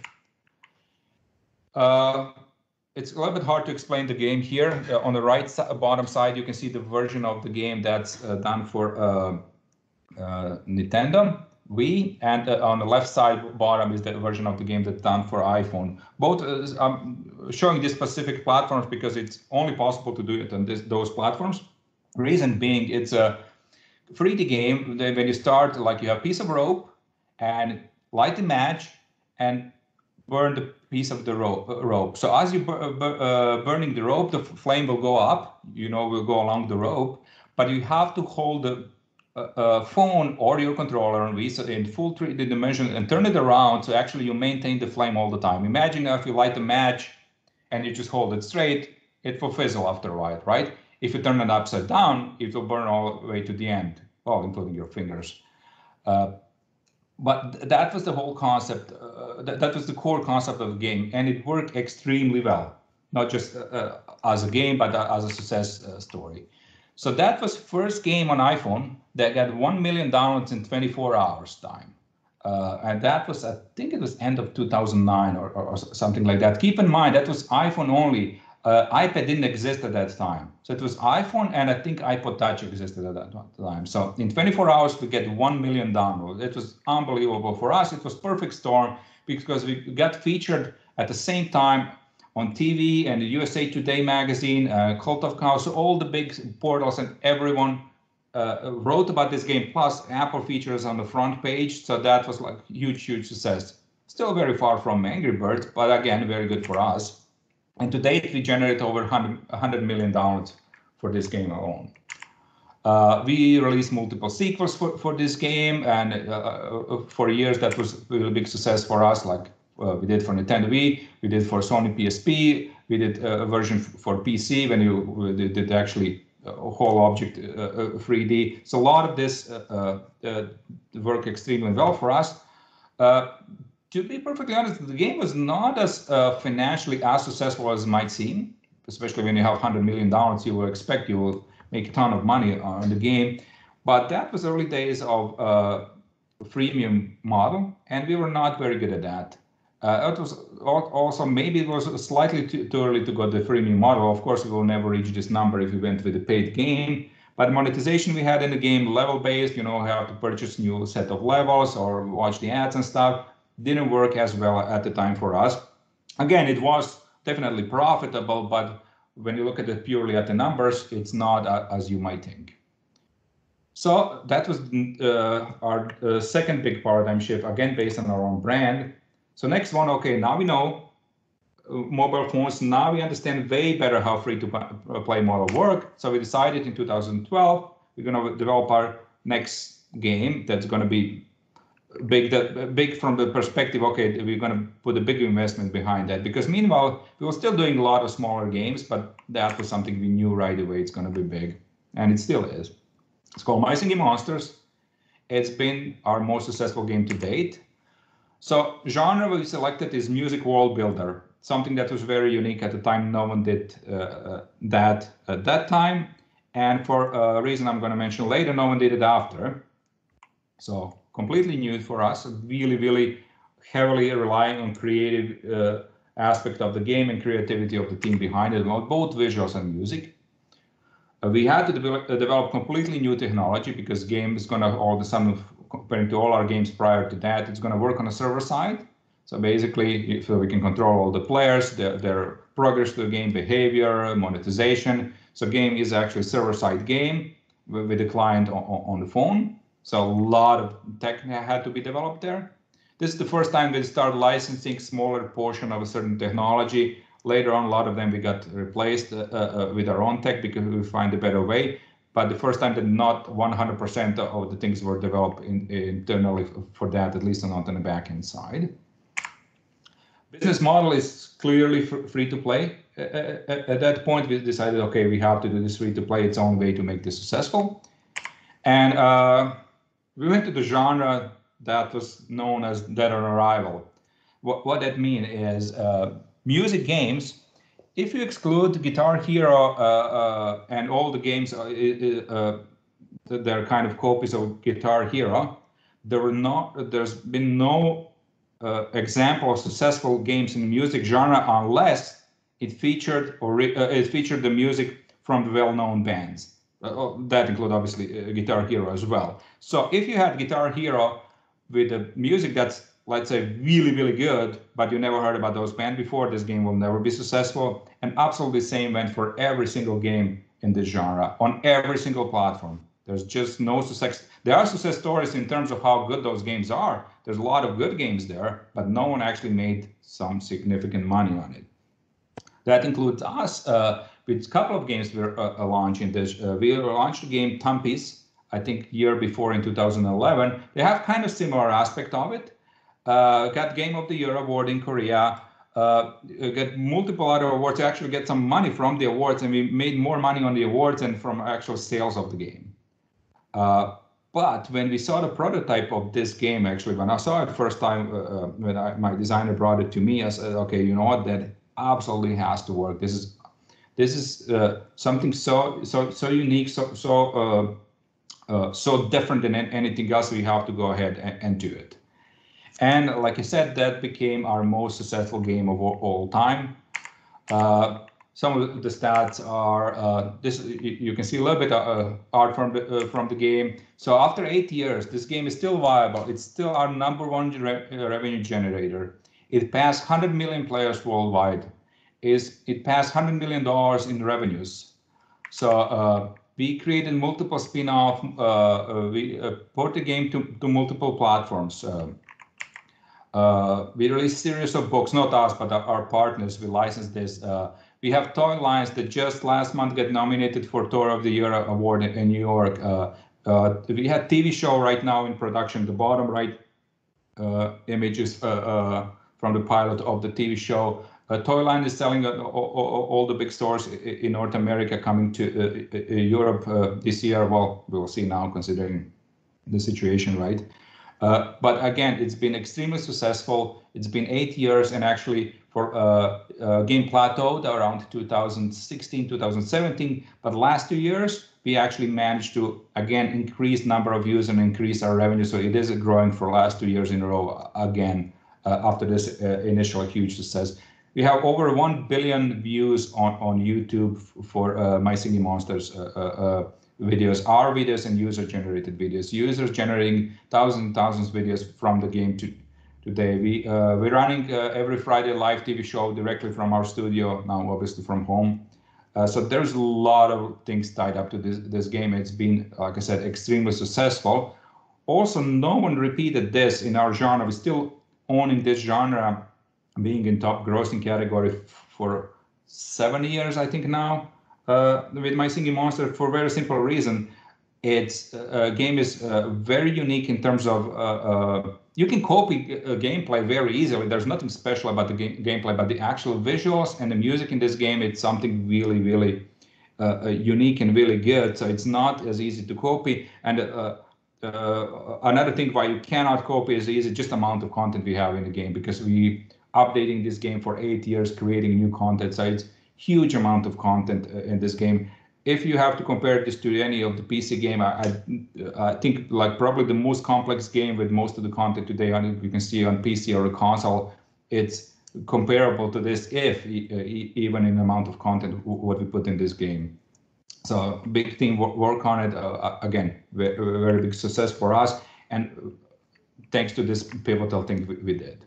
It's a little bit hard to explain the game here. On the right bottom side, you can see the version of the game that's done for Nintendo Wii, and on the left side bottom is the version of the game that's done for iPhone. Both I'm showing these specific platforms because it's only possible to do it on those platforms. Reason being, it's a 3D game. When you start, like you have a piece of rope and light the match and burn the piece of the rope. So as you burning the rope, the flame will go up, will go along the rope, but you have to hold the phone or your controller in full 3D dimension and turn it around so actually you maintain the flame all the time. Imagine if you light a match and you just hold it straight, it will fizzle after a while, right? If you turn it upside down, it will burn all the way to the end, well, including your fingers. But that was the whole concept. That was the core concept of the game, and it worked extremely well, not just as a game, but as a success story. So that was first game on iPhone that got 1 million downloads in 24 hours time. And that was, I think it was end of 2009 or something like that. Keep in mind, that was iPhone only. iPad didn't exist at that time. So it was iPhone and I think iPod Touch existed at that time. So in 24 hours, we get 1 million downloads. It was unbelievable for us. It was perfect storm because we got featured at the same time on TV and the USA Today magazine, Cult of Chaos, so all the big portals and everyone wrote about this game, plus Apple features on the front page. So that was like huge success. Still very far from Angry Birds, but again, very good for us. And to date, we generate over $100 million for this game alone. We released multiple sequels for this game, and for years that was a really big success for us. Like we did for Nintendo Wii, we did for Sony PSP, we did a version for PC when you did actually a whole object 3D. So a lot of this worked extremely well for us. To be perfectly honest, the game was not as financially as successful as it might seem, especially when you have $100 million, you will expect you will make a ton of money on the game. But that was early days of freemium model, and we were not very good at that. It was also, maybe it was slightly too early to go the freemium model. Of course, we will never reach this number if we went with a paid game. But monetization we had in the game, level-based, you know, how to purchase new set of levels or watch the ads and stuff, didn't work as well at the time for us. Again, it was definitely profitable, but when you look at it purely at the numbers, it's not as you might think. So that was our second big paradigm shift, again, based on our own brand. So next one, okay, now we know mobile phones, now we understand way better how free-to-play model work. So we decided in 2012, we're going to develop our next game that's going to be big from the perspective, okay, we're going to put a big investment behind that. Because meanwhile, we were still doing a lot of smaller games, but that was something we knew right away it's going to be big. And it still is. It's called Mycenae Monsters. It's been our most successful game to date. So genre we selected is music world builder, something that was very unique at the time. No one did that at that time. And for a reason I'm going to mention later, no one did it after. So completely new for us, really heavily relying on creative aspect of the game and creativity of the team behind it, both visuals and music. We had to develop completely new technology because game is going to all of a sudden, comparing to all our games prior to that, it's going to work on a server side. So basically, if we can control all the players, their progress to the game, behavior, monetization. So game is actually a server-side game with the client on the phone. So a lot of tech had to be developed there. This is the first time we started licensing smaller portion of a certain technology. Later on, a lot of them we got replaced with our own tech because we find a better way. But the first time that not 100% of the things were developed internally for that, at least not on the back-end side. Business model is clearly free to play. At that point, we decided, okay, we have to do this free to play its own way to make this successful. And we went to the genre that was known as Dead on Arrival. What that means is music games, if you exclude Guitar Hero and all the games, they're kind of copies of Guitar Hero, there's been no example of successful games in the music genre unless it featured the music from the well-known bands. That include obviously Guitar Hero as well. So if you had Guitar Hero with the music that's, let's say, really good, but you never heard about those bands before, this game will never be successful. And absolutely the same went for every single game in this genre on every single platform. There's just no success. There are success stories in terms of how good those games are. There's a lot of good games there, but no one actually made some significant money on it. That includes us with a couple of games we're launching this. We launched the game Tampies, I think year before in 2011. They have kind of similar aspect of it. Got Game of the Year award in Korea. Got multiple other awards. Actually get some money from the awards, and we made more money on the awards than from actual sales of the game. But when we saw the prototype of this game, actually, when I saw it first time, when my designer brought it to me, I said, okay, you know what, that absolutely has to work. This is something so unique, so different than anything else. We have to go ahead and do it. And like I said, that became our most successful game of all time. Some of the stats are this. You can see a little bit of art from the game. So after 8 years, this game is still viable. It's still our #1 revenue generator. It passed 100 million players worldwide. is it passed $100 million in revenues. So we created multiple spin-off. We port the game to multiple platforms. We released series of books, not us, but our partners. We licensed this. We have toy lines that just last month got nominated for Toy of the Year award in New York. We had TV show right now in production. The bottom right images from the pilot of the TV show. Toy line is selling all the big stores in North America, coming to Europe this year. Well, we'll see now, considering the situation, right? But again, it's been extremely successful. It's been 8 years, and actually for game plateaued around 2016, 2017. But last 2 years, we actually managed to again increase number of users and increase our revenue. So it is growing for last 2 years in a row again after this initial huge success. We have over 1 billion views on YouTube for Mycenae Monsters videos, our videos and user-generated videos. Users generating thousands of videos from the game today. We're running every Friday live TV show directly from our studio, now obviously from home. So there's a lot of things tied up to this game. It's been, like I said, extremely successful. Also, no one repeated this in our genre. We're still owning this genre, being in top grossing category for 7 years, I think now, with Mycenae Monsters, for a very simple reason. It's game is very unique in terms of you can copy gameplay very easily. There's nothing special about the gameplay, but the actual visuals and the music in this game, it's something really unique and really good. So it's not as easy to copy. And another thing why you cannot copy is easy, just amount of content we have in the game, because we updating this game for 8 years, creating new content. So it's huge amount of content in this game. If you have to compare this to any of the PC game, I think like probably the most complex game with most of the content today on it, you can see on PC or a console, it's comparable to this, if even in amount of content what we put in this game. So big team work on it. Again, very big success for us, and thanks to this pivotal thing we did.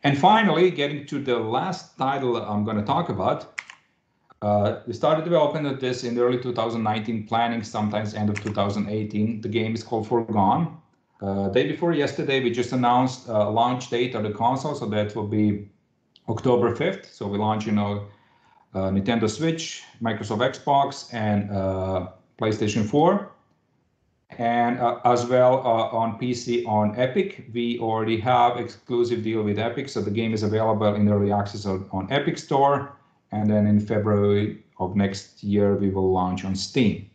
And finally, getting to the last title I'm going to talk about. We started development of this in early 2019, planning sometimes end of 2018. The game is called Forgone. Day before yesterday, we just announced launch date of the console, so that will be October 5th. So we launch, Nintendo Switch, Microsoft Xbox, and PlayStation 4. And as well on PC on Epic. We already have exclusive deal with Epic, so the game is available in early access on Epic Store. And then in February of next year, we will launch on Steam.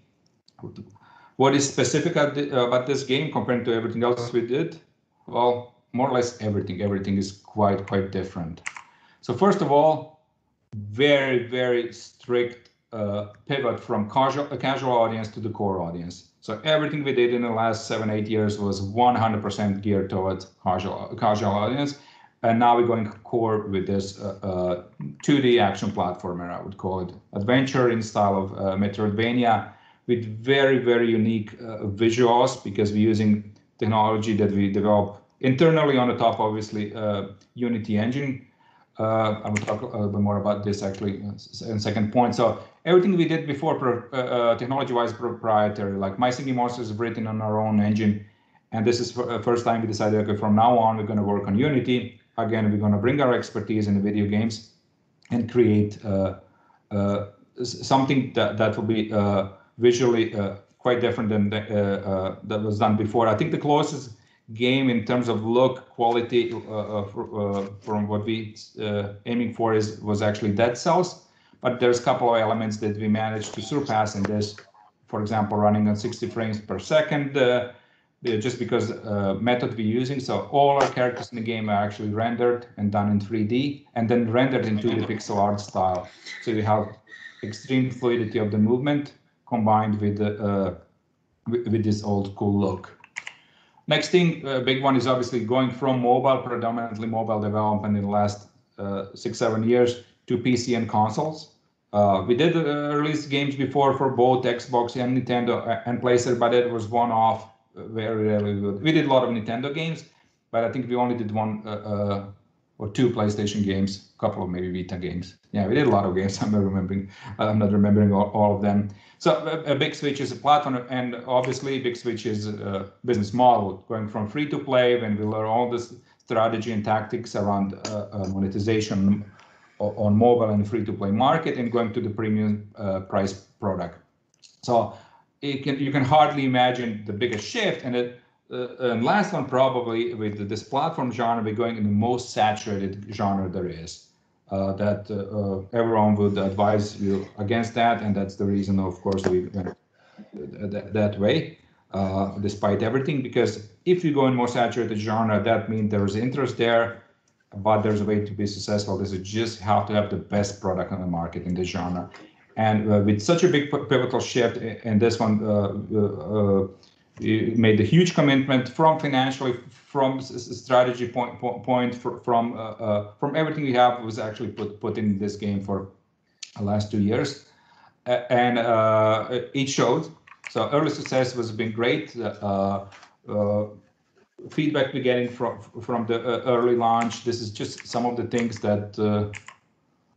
What is specific about this game compared to everything else we did? Well, more or less everything. Everything is quite different. So first of all, very strict pivot from a casual audience to the core audience. So everything we did in the last 7-8 years was 100% geared towards casual audience. And now we're going core with this 2D action platformer, I would call it. Adventure in style of Metroidvania, with very unique visuals, because we're using technology that we develop internally on the top, obviously, Unity engine. I will talk a little bit more about this actually in second point. So everything we did before, technology-wise, proprietary, like Mycenae Monsters is written on our own engine. And this is the first time we decided, okay, from now on, we're going to work on Unity. Again, we're going to bring our expertise in the video games and create something that will be visually quite different than that was done before. I think the closest game in terms of look, quality from what we aiming for was actually Dead Cells, but there's a couple of elements that we managed to surpass in this. For example, running on 60 frames per second, just because method we're using. So all our characters in the game are actually rendered and done in 3D, and then rendered in 2D pixel art style. So you have extreme fluidity of the movement combined with this old school look. Next thing, big one, is obviously going from mobile, predominantly mobile development in the last 6-7 years, to PC and consoles. We did release games before for both Xbox and Nintendo and PlayStation, but it was one-off, very good. We did a lot of Nintendo games, but I think we only did one or 2 PlayStation games, a couple of maybe Vita games. Yeah, we did a lot of games. I'm not remembering all of them. So a big switch is a platform, and obviously big switch is a business model, going from free to play when we learn all this strategy and tactics around monetization on mobile and free to play market, and going to the premium price product. So you can hardly imagine the biggest shift. And last one, probably with this platform genre, we're going in the most saturated genre there is. That everyone would advise you against that, and that's the reason, of course, we went that way, despite everything. Because if you go in more saturated genre, that means there's interest there, but there's a way to be successful. This is just have to have the best product on the market in this genre. And with such a big pivotal shift, and this one made a huge commitment from financially, from strategy point, from everything we have was actually put in this game for the last 2 years, and it showed. So early success has been great. Feedback we're getting from the early launch. This is just some of the things that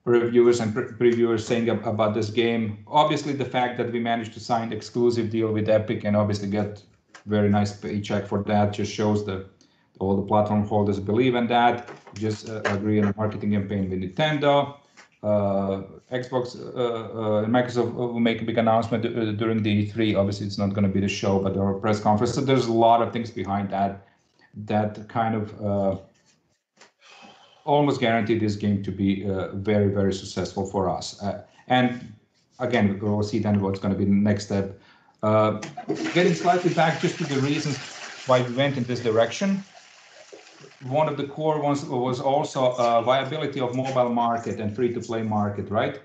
reviewers and previewers saying about this game. Obviously, the fact that we managed to sign exclusive deal with Epic and obviously get very nice paycheck for that just shows that all the platform holders believe in that. Just agree on a marketing campaign with Nintendo. Xbox and Microsoft will make a big announcement during the E3. Obviously, it's not going to be the show, but our press conference. So there's a lot of things behind that kind of almost guarantee this game to be very, very successful for us. And again, we'll see then what's going to be the next step. Getting slightly back just to the reasons why we went in this direction. One of the core ones was also viability of mobile market and free-to-play market, right?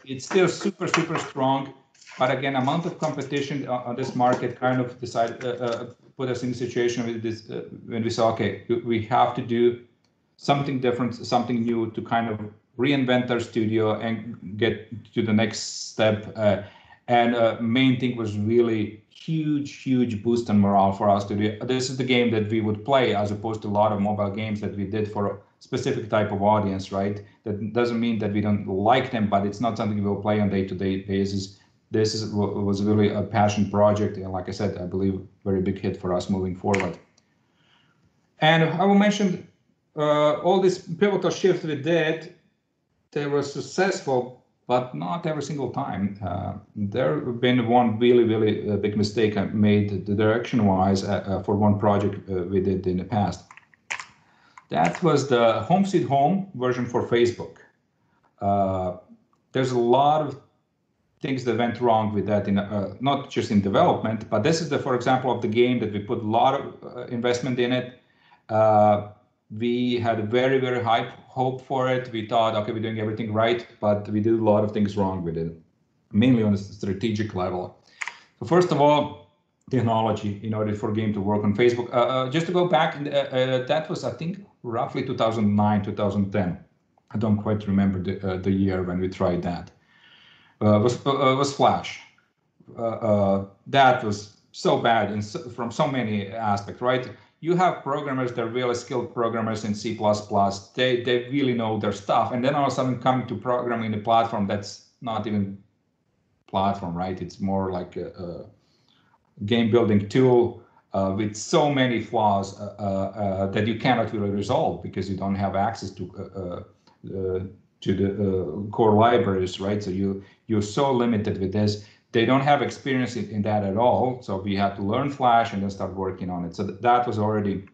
It's still super, super strong, but again, amount of competition on this market kind of put us in a situation with this when we saw, okay, we have to do something different, something new to kind of reinvent our studio and get to the next step. And main thing was really huge boost in morale for us to do. This is the game that we would play as opposed to a lot of mobile games that we did for a specific type of audience, right? That doesn't mean that we don't like them, but it's not something we'll play on day-to-day basis. This was really a passion project, and like I said, I believe very big hit for us moving forward. And I will mention all this pivotal shift we did. They were successful, but not every single time. There have been one really big mistake I made direction-wise for one project we did in the past. That was the Home Sweet Home version for Facebook. There's a lot of things that went wrong with that, in not just in development, but this is for example, of the game that we put a lot of investment in it. We had a very high hope for it. We thought, okay, we're doing everything right, but we did a lot of things wrong with it, mainly on a strategic level. So first of all, technology in order for a game to work on Facebook. Just to go back, that was, I think, roughly 2009, 2010. I don't quite remember the year when we tried that. Was Flash. That was so bad from so many aspects, right? You have programmers that are really skilled programmers in C++. They really know their stuff, and then all of a sudden coming to programming a platform that's not even platform, right? It's more like a game building tool with so many flaws that you cannot really resolve because you don't have access to the core libraries, right? So you're so limited with this. They don't have experience in that at all. So we had to learn Flash and then start working on it. So that was already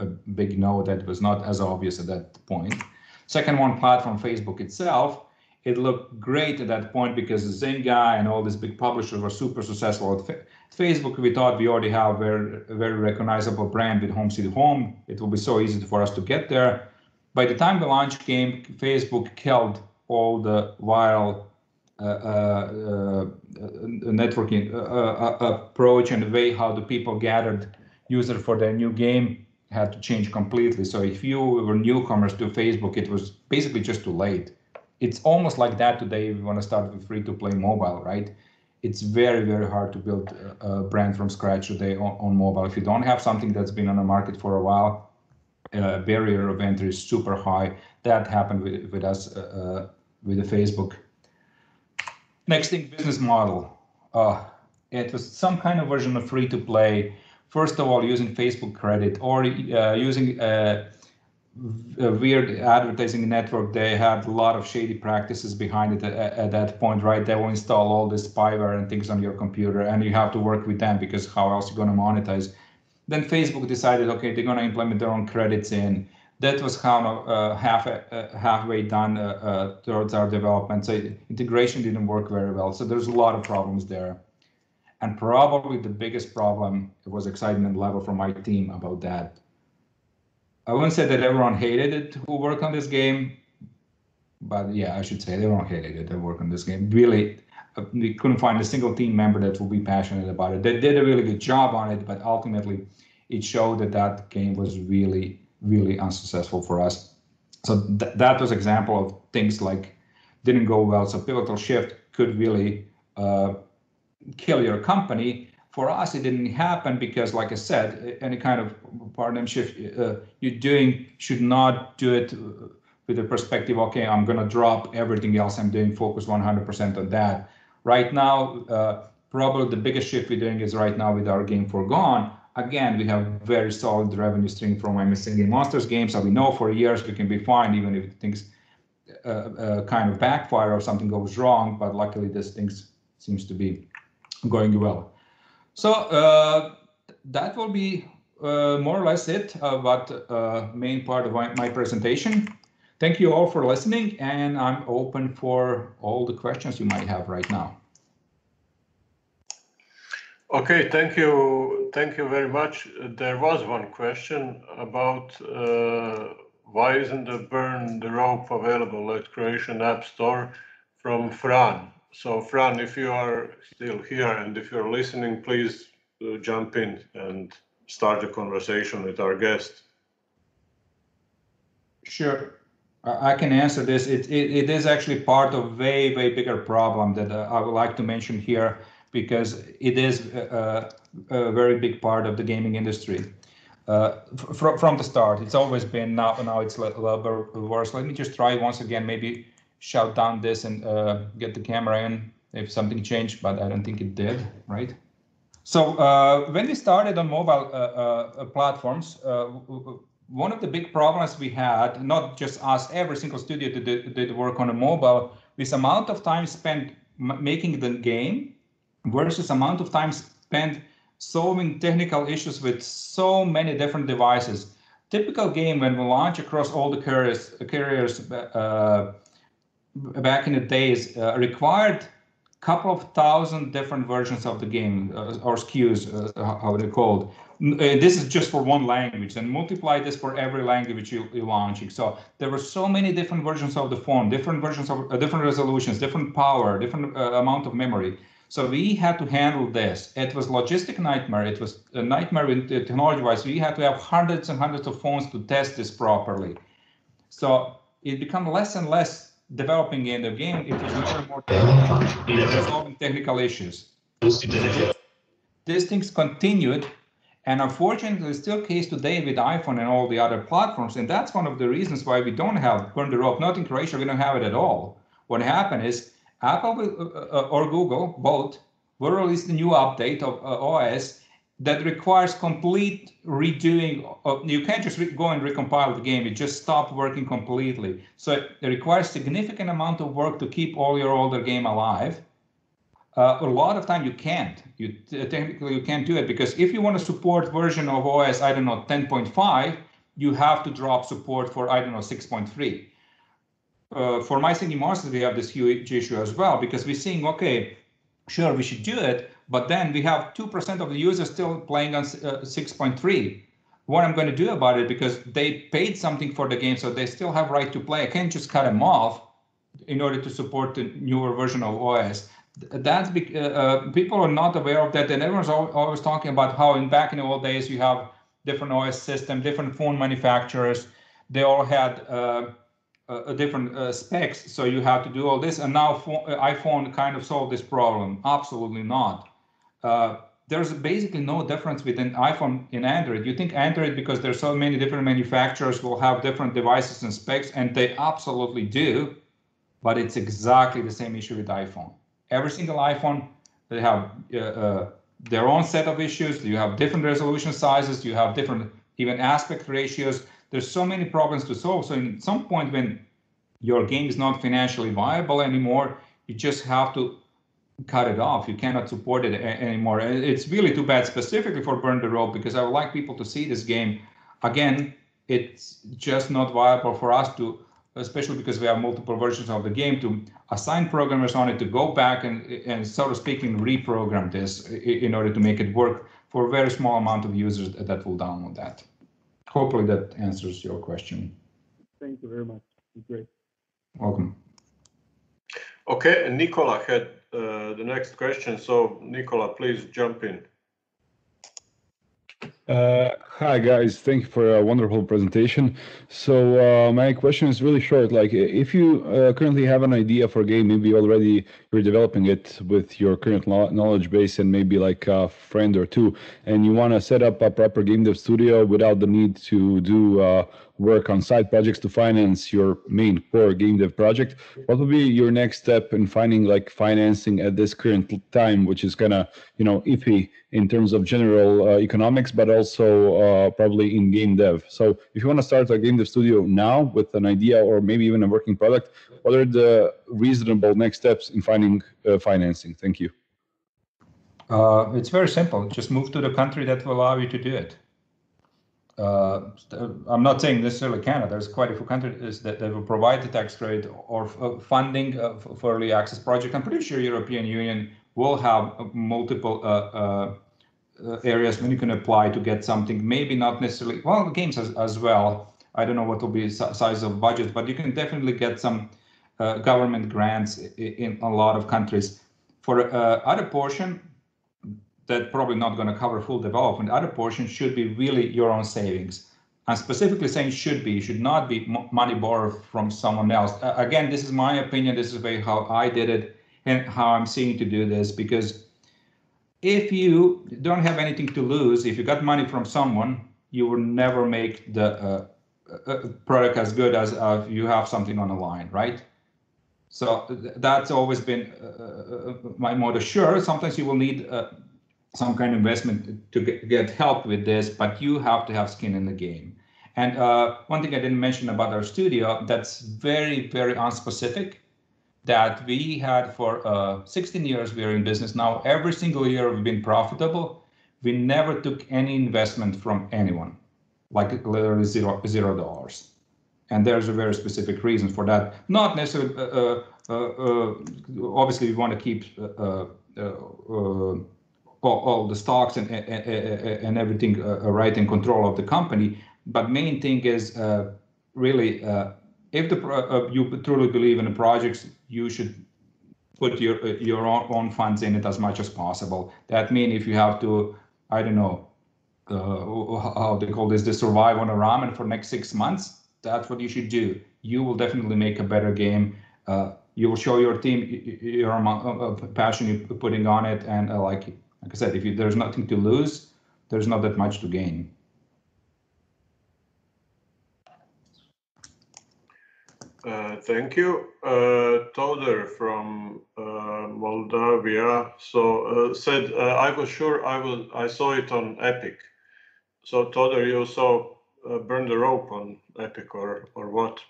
a big no. That was not as obvious at that point. Second one, platform Facebook itself. It looked great at that point because the Zynga and all these big publishers were super successful at Facebook. We thought we already have a very recognizable brand with Home Sweet Home. It will be so easy for us to get there. By the time the launch came, Facebook killed all the viral networking approach, and the way how the people gathered users for their new game had to change completely. So if you were newcomers to Facebook, it was basically just too late. It's almost like that today if you want to start with free-to-play mobile, right? It's very hard to build a brand from scratch today on mobile. If you don't have something that's been on the market for a while, barrier of entry is super high. That happened with us with the Facebook. Next thing, business model. It was some kind of version of free to play. First of all, using Facebook credit or using a weird advertising network. They had a lot of shady practices behind it at that point, right? They will install all this spyware and things on your computer, and you have to work with them because how else are you going to monetize? Then Facebook decided, okay, they're going to implement their own credits in. That was how halfway done towards our development. So integration didn't work very well. So there's a lot of problems there. And probably the biggest problem was excitement level from my team about that. I wouldn't say that everyone hated it who worked on this game, but yeah, I should say everyone hated it that worked on this game. Really, we couldn't find a single team member that would be passionate about it. They did a really good job on it, but ultimately it showed that that game was really, really unsuccessful for us. So that was an example of things like didn't go well. So pivotal shift could really kill your company. For us, it didn't happen because, like I said, any kind of paradigm shift you're doing should not do it with the perspective, okay, I'm going to drop everything else I'm doing, focus 100% on that. Right now, probably the biggest shift we're doing is right now with our game Forgone. Again, we have very solid revenue stream from my Mycenae Monsters game, so we know for years we can be fine even if things kind of backfire or something goes wrong, but luckily this thing seems to be going well. So that will be more or less it about main part of my presentation. Thank you all for listening, and I'm open for all the questions you might have right now. Okay, thank you very much. There was one question about why isn't the Burn the Rope available at Croatian App Store, from Fran. So Fran, if you are still here and if you're listening, please jump in and start a conversation with our guest. Sure, I can answer this. It is actually part of way bigger problem that I would like to mention here, because it is a very big part of the gaming industry. From the start, it's always been, now it's a little bit worse. Let me just try once again, maybe shout down this and get the camera in if something changed, but I don't think it did, right? So when we started on mobile platforms, one of the big problems we had, not just us, every single studio did work on a mobile, this amount of time spent making the game versus amount of time spent solving technical issues with so many different devices. Typical game when we launch across all the carriers back in the days required a couple of thousand different versions of the game, or SKUs, how they're called. This is just for one language, and multiply this for every language you're launching. So there were so many different versions of the phone, different versions of different resolutions, different power, different amount of memory. So we had to handle this. It was logistic nightmare. It was a nightmare with technology-wise. We had to have hundreds and hundreds of phones to test this properly. So it became less and less developing in the game. It was more and more resolving technical issues. These things continued, and unfortunately, it's still the case today with iPhone and all the other platforms. And that's one of the reasons why we don't have Burn the Rope. Not in Croatia, we don't have it at all. What happened is Apple or Google, both, will release the new update of OS that requires complete redoing. You can't just go and recompile the game. It just stopped working completely. So it requires significant amount of work to keep all your older game alive. A lot of time you can't. Technically you can't do it, because if you want to support version of OS, I don't know, 10.5, you have to drop support for, I don't know, 6.3. For Mycenae Monsters, we have this huge issue as well, because we're seeing, okay, sure, we should do it, but then we have 2% of the users still playing on 6.3. What I'm going to do about it, because they paid something for the game, so they still have right to play. I can't just cut them off in order to support the newer version of OS. That's people are not aware of that, and everyone's always talking about how back in the old days you have different OS system, different phone manufacturers. They all had different specs, so you have to do all this, and now iPhone kind of solved this problem. Absolutely not. there's basically no difference between iPhone and Android. You think Android, because there's so many different manufacturers, will have different devices and specs, and they absolutely do, but it's exactly the same issue with iPhone. Every single iPhone, they have their own set of issues. You have different resolution sizes. You have different even aspect ratios. There's so many problems to solve. So at some point when your game is not financially viable anymore, you just have to cut it off. You cannot support it anymore. And it's really too bad, specifically for Burn the Rope, because I would like people to see this game. Again, it's just not viable for us to, especially because we have multiple versions of the game, to assign programmers on it to go back and so to speaking, reprogram this in order to make it work for a very small amount of users that will download that. Hopefully that answers your question. Thank you very much. Great. Welcome. Okay, and Nicola had the next question. So Nicola, please jump in. Hi guys, thank you for a wonderful presentation. So my question is really short. Like, if you currently have an idea for a game, maybe already you're developing it with your current knowledge base and maybe like a friend or two, and you want to set up a proper game dev studio without the need to do work on side projects to finance your main core game dev project, what would be your next step in finding like financing at this current time, which is kind of, you know, iffy in terms of general economics, but also probably in game dev. So if you want to start a game dev studio now with an idea or maybe even a working product, what are the reasonable next steps in finding financing? Thank you. It's very simple. Just move to the country that will allow you to do it. I'm not saying necessarily Canada. There's quite a few countries that will provide the tax credit or funding for early access project. I'm pretty sure European Union will have multiple areas when you can apply to get something. Maybe not necessarily, well, the games as well. I don't know what will be the size of budget, but you can definitely get some government grants in a lot of countries. For other portion, that probably not going to cover full development. Other portion should be really your own savings. I'm specifically saying should be, should not be money borrowed from someone else. Again, this is my opinion. This is the way how I did it and how I'm seeing to do this, because if you don't have anything to lose, if you got money from someone, you will never make the product as good as you have something on the line, right? So that's always been my motto. Sure, sometimes you will need some kind of investment to get help with this, but you have to have skin in the game. And one thing I didn't mention about our studio that's very, very unspecific, that we had for 16 years we are in business now. Every single year we've been profitable. We never took any investment from anyone, like literally $0. And there's a very specific reason for that. Not necessarily, obviously we want to keep all the stocks and everything right in control of the company. But main thing is really, if you truly believe in the projects, you should put your own funds in it as much as possible. That means if you have to, I don't know, how they call this, survive on a ramen for next 6 months, that's what you should do. You will definitely make a better game. You will show your team your amount of passion you're putting on it, and like I said, if there's nothing to lose, there's not that much to gain. Thank you. Todor from Moldavia said, I was sure I saw it on Epic. So Todor, you saw Burn the Rope on Epic or what?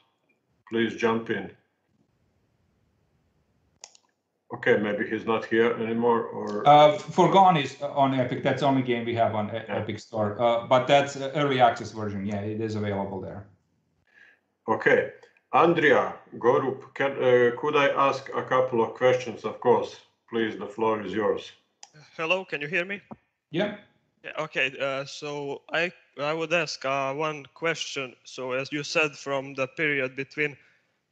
Please jump in. Okay, maybe he's not here anymore, or Forgone is on Epic. That's the only game we have on Epic Store, but that's early access version. Yeah, it is available there. Okay, Andrea Gorup, could I ask a couple of questions? Of course, please. The floor is yours. Hello, can you hear me? Yeah. Okay, so I would ask one question. So as you said, from the period between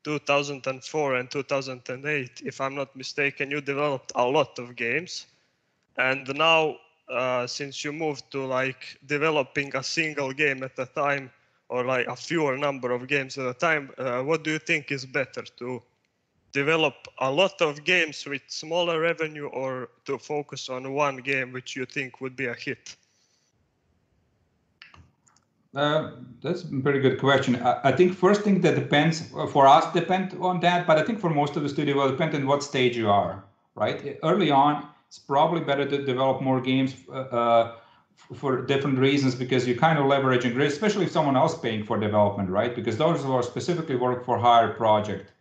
2004 and 2008, if I'm not mistaken, you developed a lot of games. And now, since you moved to like developing a single game at a time, or like a fewer number of games at a time, what do you think is better, to develop a lot of games with smaller revenue, or to focus on one game which you think would be a hit? That's a pretty good question. I think first thing that depends, for us depend on that, but I think for most of the studio will depend on what stage you are, right? Early on, it's probably better to develop more games for different reasons, because you're kind of leveraging, especially if someone else paying for development, right? Because those who are specifically work for hire project,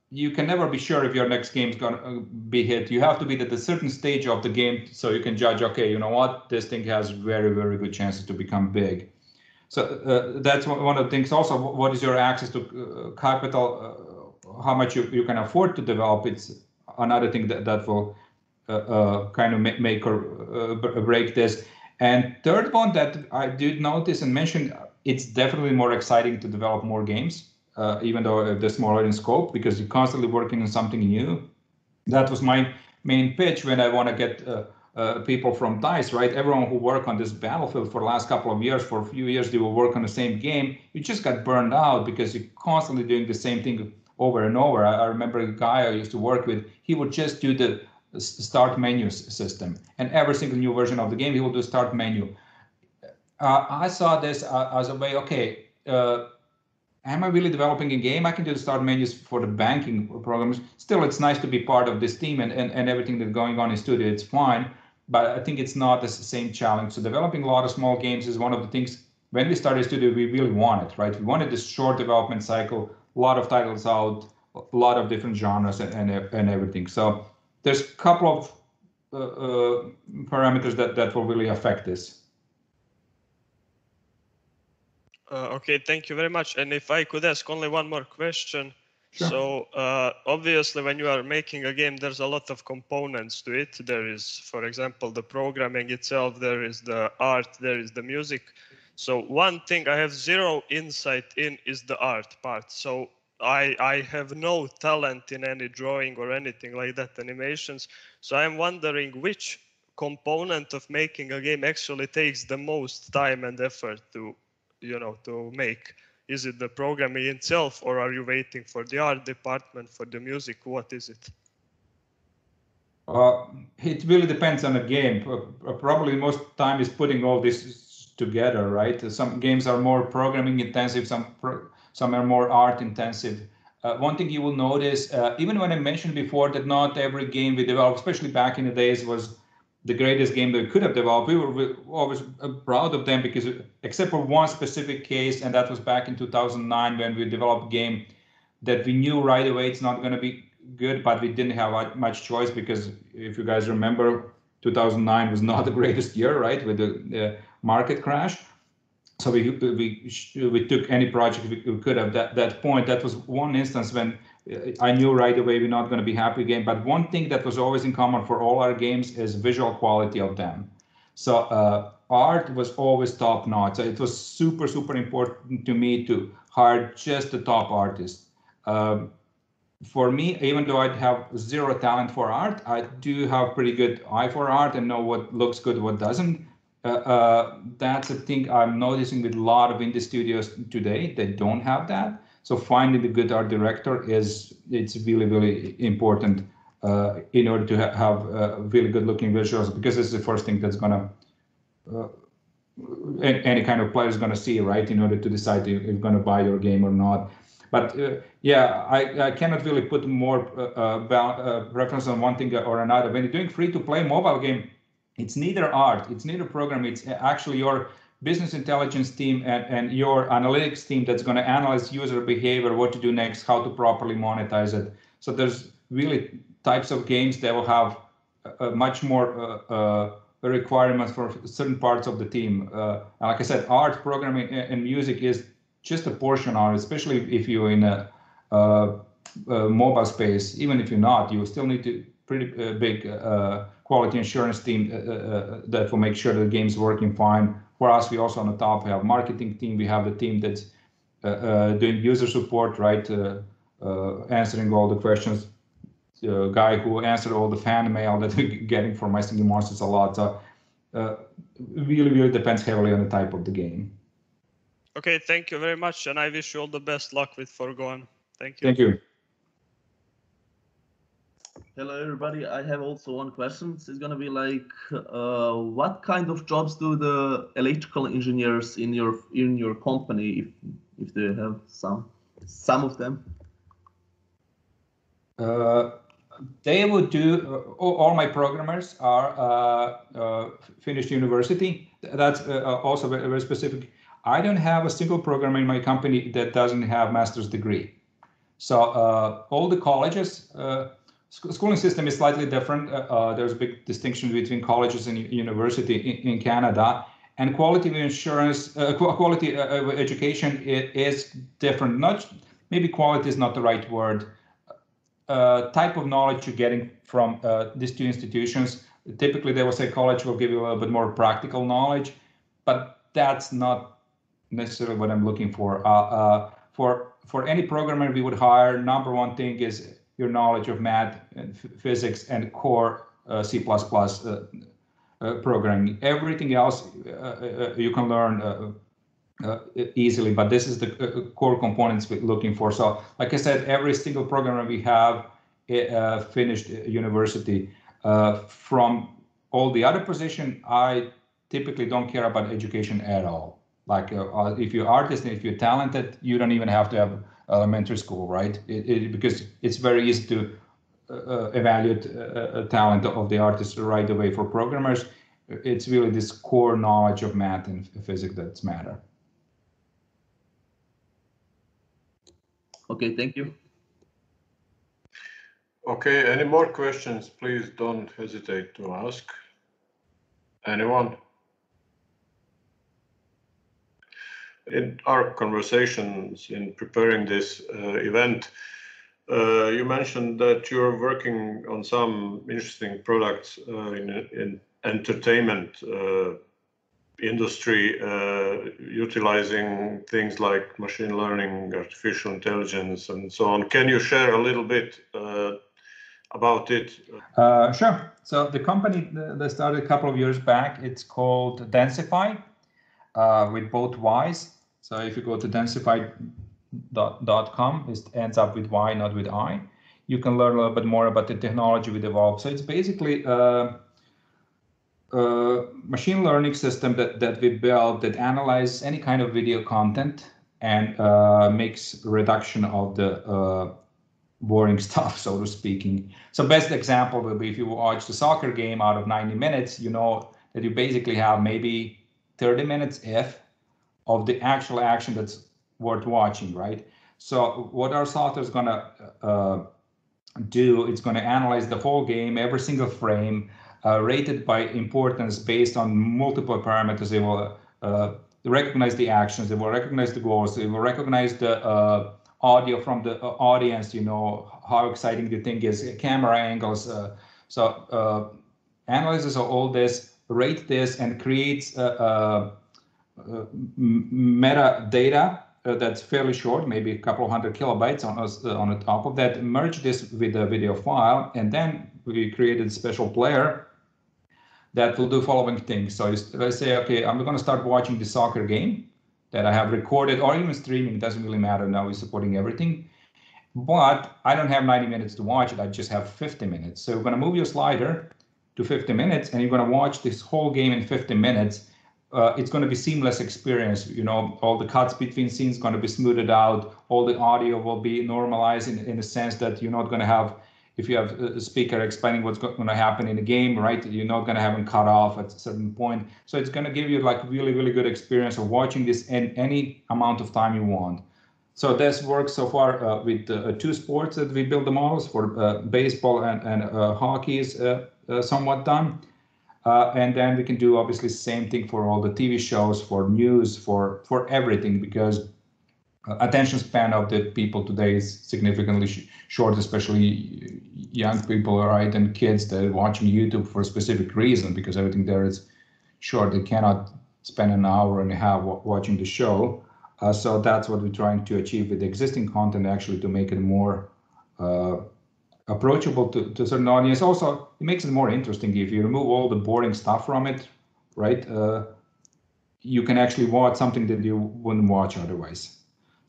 you can never be sure if your next game is going to be hit. You have to be at a certain stage of the game so you can judge, okay, you know what, this thing has very, very good chances to become big. So that's one of the things. Also, what is your access to capital, how much you can afford to develop? It's another thing that will kind of make or break this. And third one that I did notice and mention, it's definitely more exciting to develop more games. Even though they're smaller in scope, because you're constantly working on something new. That was my main pitch when I want to get people from DICE, right? Everyone who worked on this Battlefield for the last couple of years, for a few years, they will work on the same game. You just got burned out because you're constantly doing the same thing over and over. I remember a guy I used to work with, he would just do the start menu system. And every single new version of the game, he will do start menu. I saw this as a way, okay, am I really developing a game? I can do the start menus for the banking programs. Still, it's nice to be part of this team and everything that's going on in studio. It's fine, but I think it's not the same challenge. So developing a lot of small games is one of the things, when we started studio, we really wanted, right? We wanted this short development cycle, a lot of titles out, a lot of different genres and everything. So there's a couple of parameters that will really affect this. Okay, thank you very much. And if I could ask only one more question. Sure. So obviously when you are making a game, there's a lot of components to it. There is, for example, the programming itself, there is the art, there is the music. So one thing I have zero insight in is the art part. So I have no talent in any drawing or anything like that, animations. So I'm wondering which component of making a game actually takes the most time and effort to make. Is it the programming itself, or are you waiting for the art department, for the music? What is it? It really depends on the game. Probably most time is putting all this together, right? Some games are more programming intensive, some are more art intensive. One thing you will notice, even when I mentioned before that not every game we developed, especially back in the days, was the greatest game that we could have developed. We were always proud of them, because except for one specific case, and that was back in 2009 when we developed a game that we knew right away it's not going to be good, but we didn't have much choice, because if you guys remember, 2009 was not the greatest year, right, with the market crash. So we took any project we could have that point. That was one instance when I knew right away we're not going to be happy again. But one thing that was always in common for all our games is visual quality of them. So art was always top notch. So it was super, super important to me to hire just the top artists. For me, even though I have zero talent for art, I do have pretty good eye for art and know what looks good, what doesn't. That's a thing I'm noticing with a lot of indie studios today. They don't have that. So finding the good art director it's really, really important in order to have really good looking visuals, because it's the first thing that's gonna any kind of player is gonna see, right, in order to decide if you're gonna buy your game or not. But yeah, I cannot really put more reference on one thing or another. When you're doing free-to-play mobile game, it's neither art, it's neither program, it's actually your business intelligence team and your analytics team that's going to analyze user behavior, what to do next, how to properly monetize it. So there's really types of games that will have much more requirements for certain parts of the team. Like I said, art, programming, and music is just a portion of it, especially if you're in a mobile space. Even if you're not, you still need to pretty big quality assurance team that will make sure the game's working fine. For us, we also on the top have marketing team. We have the team that's doing user support, right? Answering all the questions. The guy who answered all the fan mail that we're getting from Mycenae Monsters a lot. So really, really depends heavily on the type of the game. Okay, thank you very much, and I wish you all the best luck with Forgone. Thank you. Thank you. Hello, everybody. I have also one question. It's going to be like, what kind of jobs do the electrical engineers in your company, if they have some of them? They would do. All my programmers are finished university. That's also very, very specific. I don't have a single programmer in my company that doesn't have master's degree. So all the colleges. Schooling system is slightly different. There's a big distinction between colleges and university in Canada, and quality of insurance, quality of education is different. Maybe quality is not the right word. Type of knowledge you're getting from these two institutions. Typically, they will say college will give you a little bit more practical knowledge, but that's not necessarily what I'm looking for. For any programmer we would hire, number one thing is your knowledge of math and physics and core C++ programming. Everything else you can learn easily, but this is the core components we're looking for. So like I said, every single programmer we have finished university. From all the other position, I typically don't care about education at all. Like if you're artist and if you're talented, you don't even have to have elementary school, right? Because it's very easy to evaluate talent of the artist right away. For programmers, it's really this core knowledge of math and physics that's matter. Okay, thank you. Okay, any more questions? Please don't hesitate to ask. Anyone? In our conversations in preparing this event, you mentioned that you're working on some interesting products in entertainment industry, utilizing things like machine learning, artificial intelligence, and so on. Can you share a little bit about it? Sure. So the company that started a couple of years back, it's called Densify, with both Y's. So if you go to densify.com, it ends up with Y, not with I. You can learn a little bit more about the technology we developed. So it's basically a machine learning system that we built that analyzes any kind of video content and makes reduction of the boring stuff, so to speaking. So best example will be if you watch the soccer game out of 90 minutes, you know that you basically have maybe 30 minutes of the actual action that's worth watching, right? So what our software is going to do, it's going to analyze the whole game, every single frame, rated by importance based on multiple parameters. They will recognize the actions, they will recognize the goals, they will recognize the audio from the audience, you know, how exciting the thing is, camera angles. Analyzes all this, rate this, and creates metadata that's fairly short, maybe a couple of 100 kilobytes on the top of that, merge this with the video file, and then we created a special player that will do following things. So let's say, okay, I'm going to start watching the soccer game that I have recorded, or even streaming, doesn't really matter, now we're supporting everything. But I don't have 90 minutes to watch it, I just have 50 minutes. So we're going to move your slider to 50 minutes, and you're going to watch this whole game in 50 minutes. It's going to be seamless experience. You know, all the cuts between scenes going to be smoothed out. All the audio will be normalized in the sense that you're not going to have, if you have a speaker explaining what's going to happen in the game, right? You're not going to have them cut off at a certain point. So it's going to give you like really, really good experience of watching this in any amount of time you want. So this works so far with two sports that we build the models for. Baseball and hockey is somewhat done. And then we can do obviously the same thing for all the TV shows, for news, for everything, because attention span of the people today is significantly short, especially young people, right, and kids that are watching YouTube for a specific reason, because everything there is short. They cannot spend an hour and a half watching the show. So that's what we're trying to achieve with the existing content, actually, to make it more approachable to a certain audience. Also, it makes it more interesting if you remove all the boring stuff from it, right? You can actually watch something that you wouldn't watch otherwise.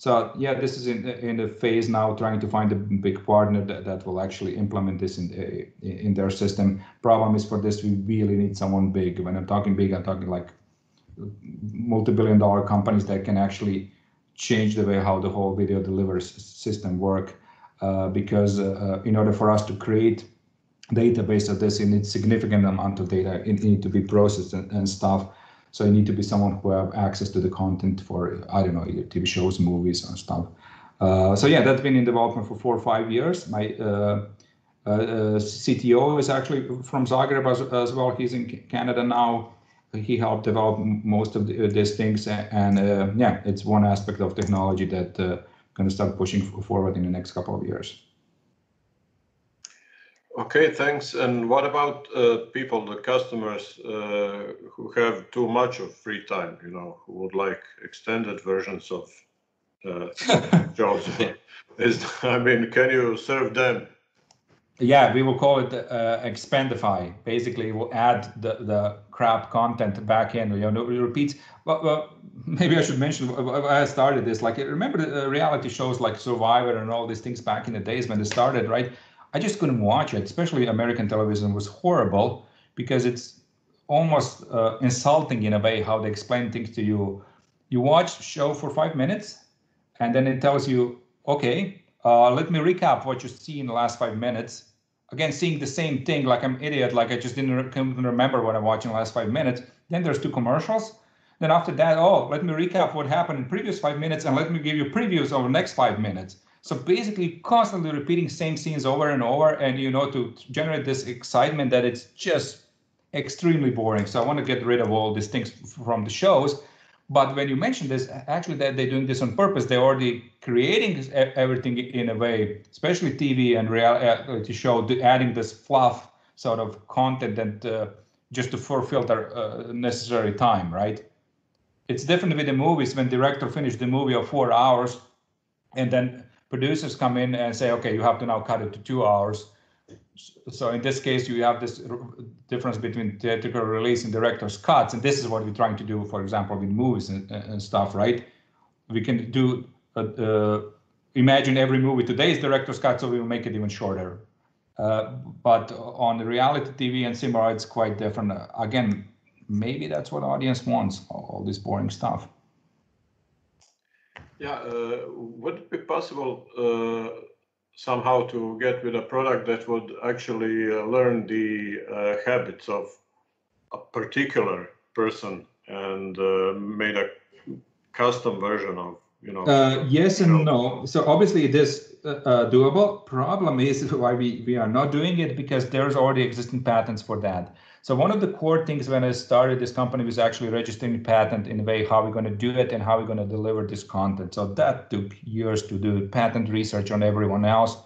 So yeah, this is in the phase now, trying to find a big partner that will actually implement this in their system. Problem is, for this we really need someone big. When I'm talking big, I'm talking like multi-billion-dollar companies that can actually change the way how the whole video delivers system work. Because in order for us to create database of this, you need significant amount of data. It need to be processed and stuff. So you need to be someone who have access to the content for, I don't know, either TV shows, movies, or stuff. So yeah, that's been in development for 4 or 5 years. My CTO is actually from Zagreb as well. He's in Canada now. He helped develop most of these things, and yeah, it's one aspect of technology that going to start pushing forward in the next couple of years. Okay, thanks. And what about people, the customers who have too much of free time, you know, who would like extended versions of jobs? I mean, can you serve them? Yeah, we will call it expandify. Basically, we'll add the crap content back in. You know, it repeats. Well, maybe I should mention why I started this. Like, remember the reality shows like Survivor and all these things back in the days when they started, right? I just couldn't watch it. Especially American television was horrible because it's almost insulting in a way how they explain things to you. You watch the show for 5 minutes, and then it tells you, okay, let me recap what you see in the last 5 minutes. Again, seeing the same thing, like I'm an idiot, like I just didn't remember what I'm watching the last 5 minutes. Then there's 2 commercials. Then after that, oh, let me recap what happened in previous 5 minutes, and let me give you previews of the next 5 minutes. So basically constantly repeating same scenes over and over, and you know, to generate this excitement that it's just extremely boring. So I want to get rid of all these things from the shows. But when you mention this, actually that they're doing this on purpose. They're already creating everything in a way, especially TV and reality show, adding this fluff sort of content and just to fulfill their necessary time, right? It's different with the movies when director finished the movie of 4 hours, and then producers come in and say, okay, you have to now cut it to 2 hours. So in this case, you have this difference between theatrical release and director's cuts, and this is what we're trying to do, for example, with movies and stuff, right? We can do, imagine every movie today's director's cut, so we will make it even shorter. But on the reality TV and similar, it's quite different. Again, maybe that's what the audience wants, all this boring stuff. Yeah, would it be possible somehow to get with a product that would actually learn the habits of a particular person and made a custom version of, you know? Yes and no. So obviously it is doable. Problem is why we are not doing it, because there's already existing patents for that. So one of the core things when I started this company was actually registering the patent in a way how we're going to do it and how we're going to deliver this content. So that took years to do patent research on everyone else.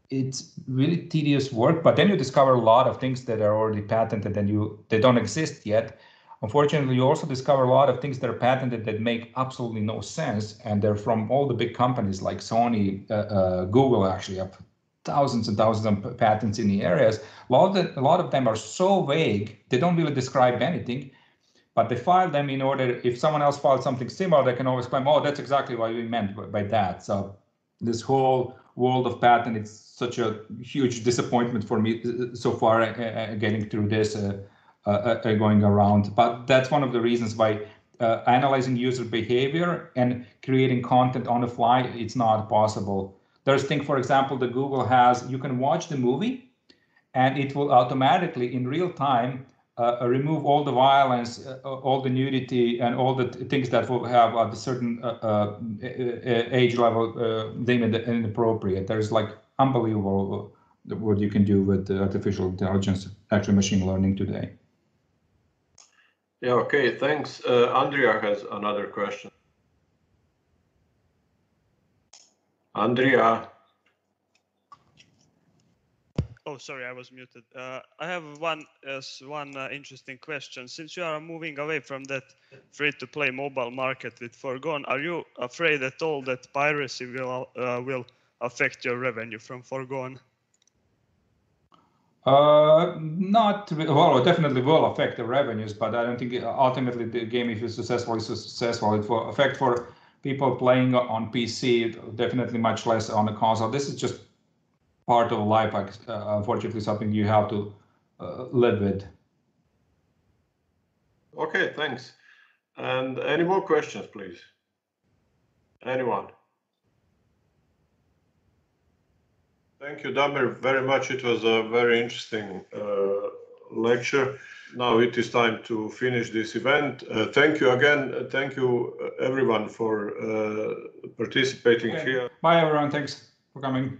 It's really tedious work, but then you discover a lot of things that are already patented and they don't exist yet. Unfortunately, you also discover a lot of things that are patented that make absolutely no sense, and they're from all the big companies like Sony, Google actually have thousands and thousands of patents in the areas. A lot of them are so vague, they don't really describe anything, but they file them in order, if someone else files something similar, they can always claim, oh, that's exactly what we meant by that. So this whole world of patent, it's such a huge disappointment for me so far getting through this, going around. But that's one of the reasons why analyzing user behavior and creating content on the fly, it's not possible. There's thing, for example, that Google has, you can watch the movie and it will automatically in real time remove all the violence, all the nudity, and all the things that will have a certain age level deemed inappropriate. There's like unbelievable what you can do with artificial intelligence, actually machine learning today. Yeah, okay, thanks. Andrea has another question. Andrea. Oh, sorry, I was muted. I have one interesting question. Since you are moving away from that free-to-play mobile market with Forgone, are you afraid at all that piracy will affect your revenue from Forgone? Well, it definitely will affect the revenues, but I don't think ultimately the game, if it's successful, it will affect for people playing on PC, definitely much less on the console. This is just part of life, unfortunately, something you have to live with. Okay, thanks. And any more questions, please? Anyone? Thank you, Damir, very much. It was a very interesting lecture. Now it is time to finish this event. Thank you again. Thank you, everyone, for participating here. Bye, everyone. Thanks for coming.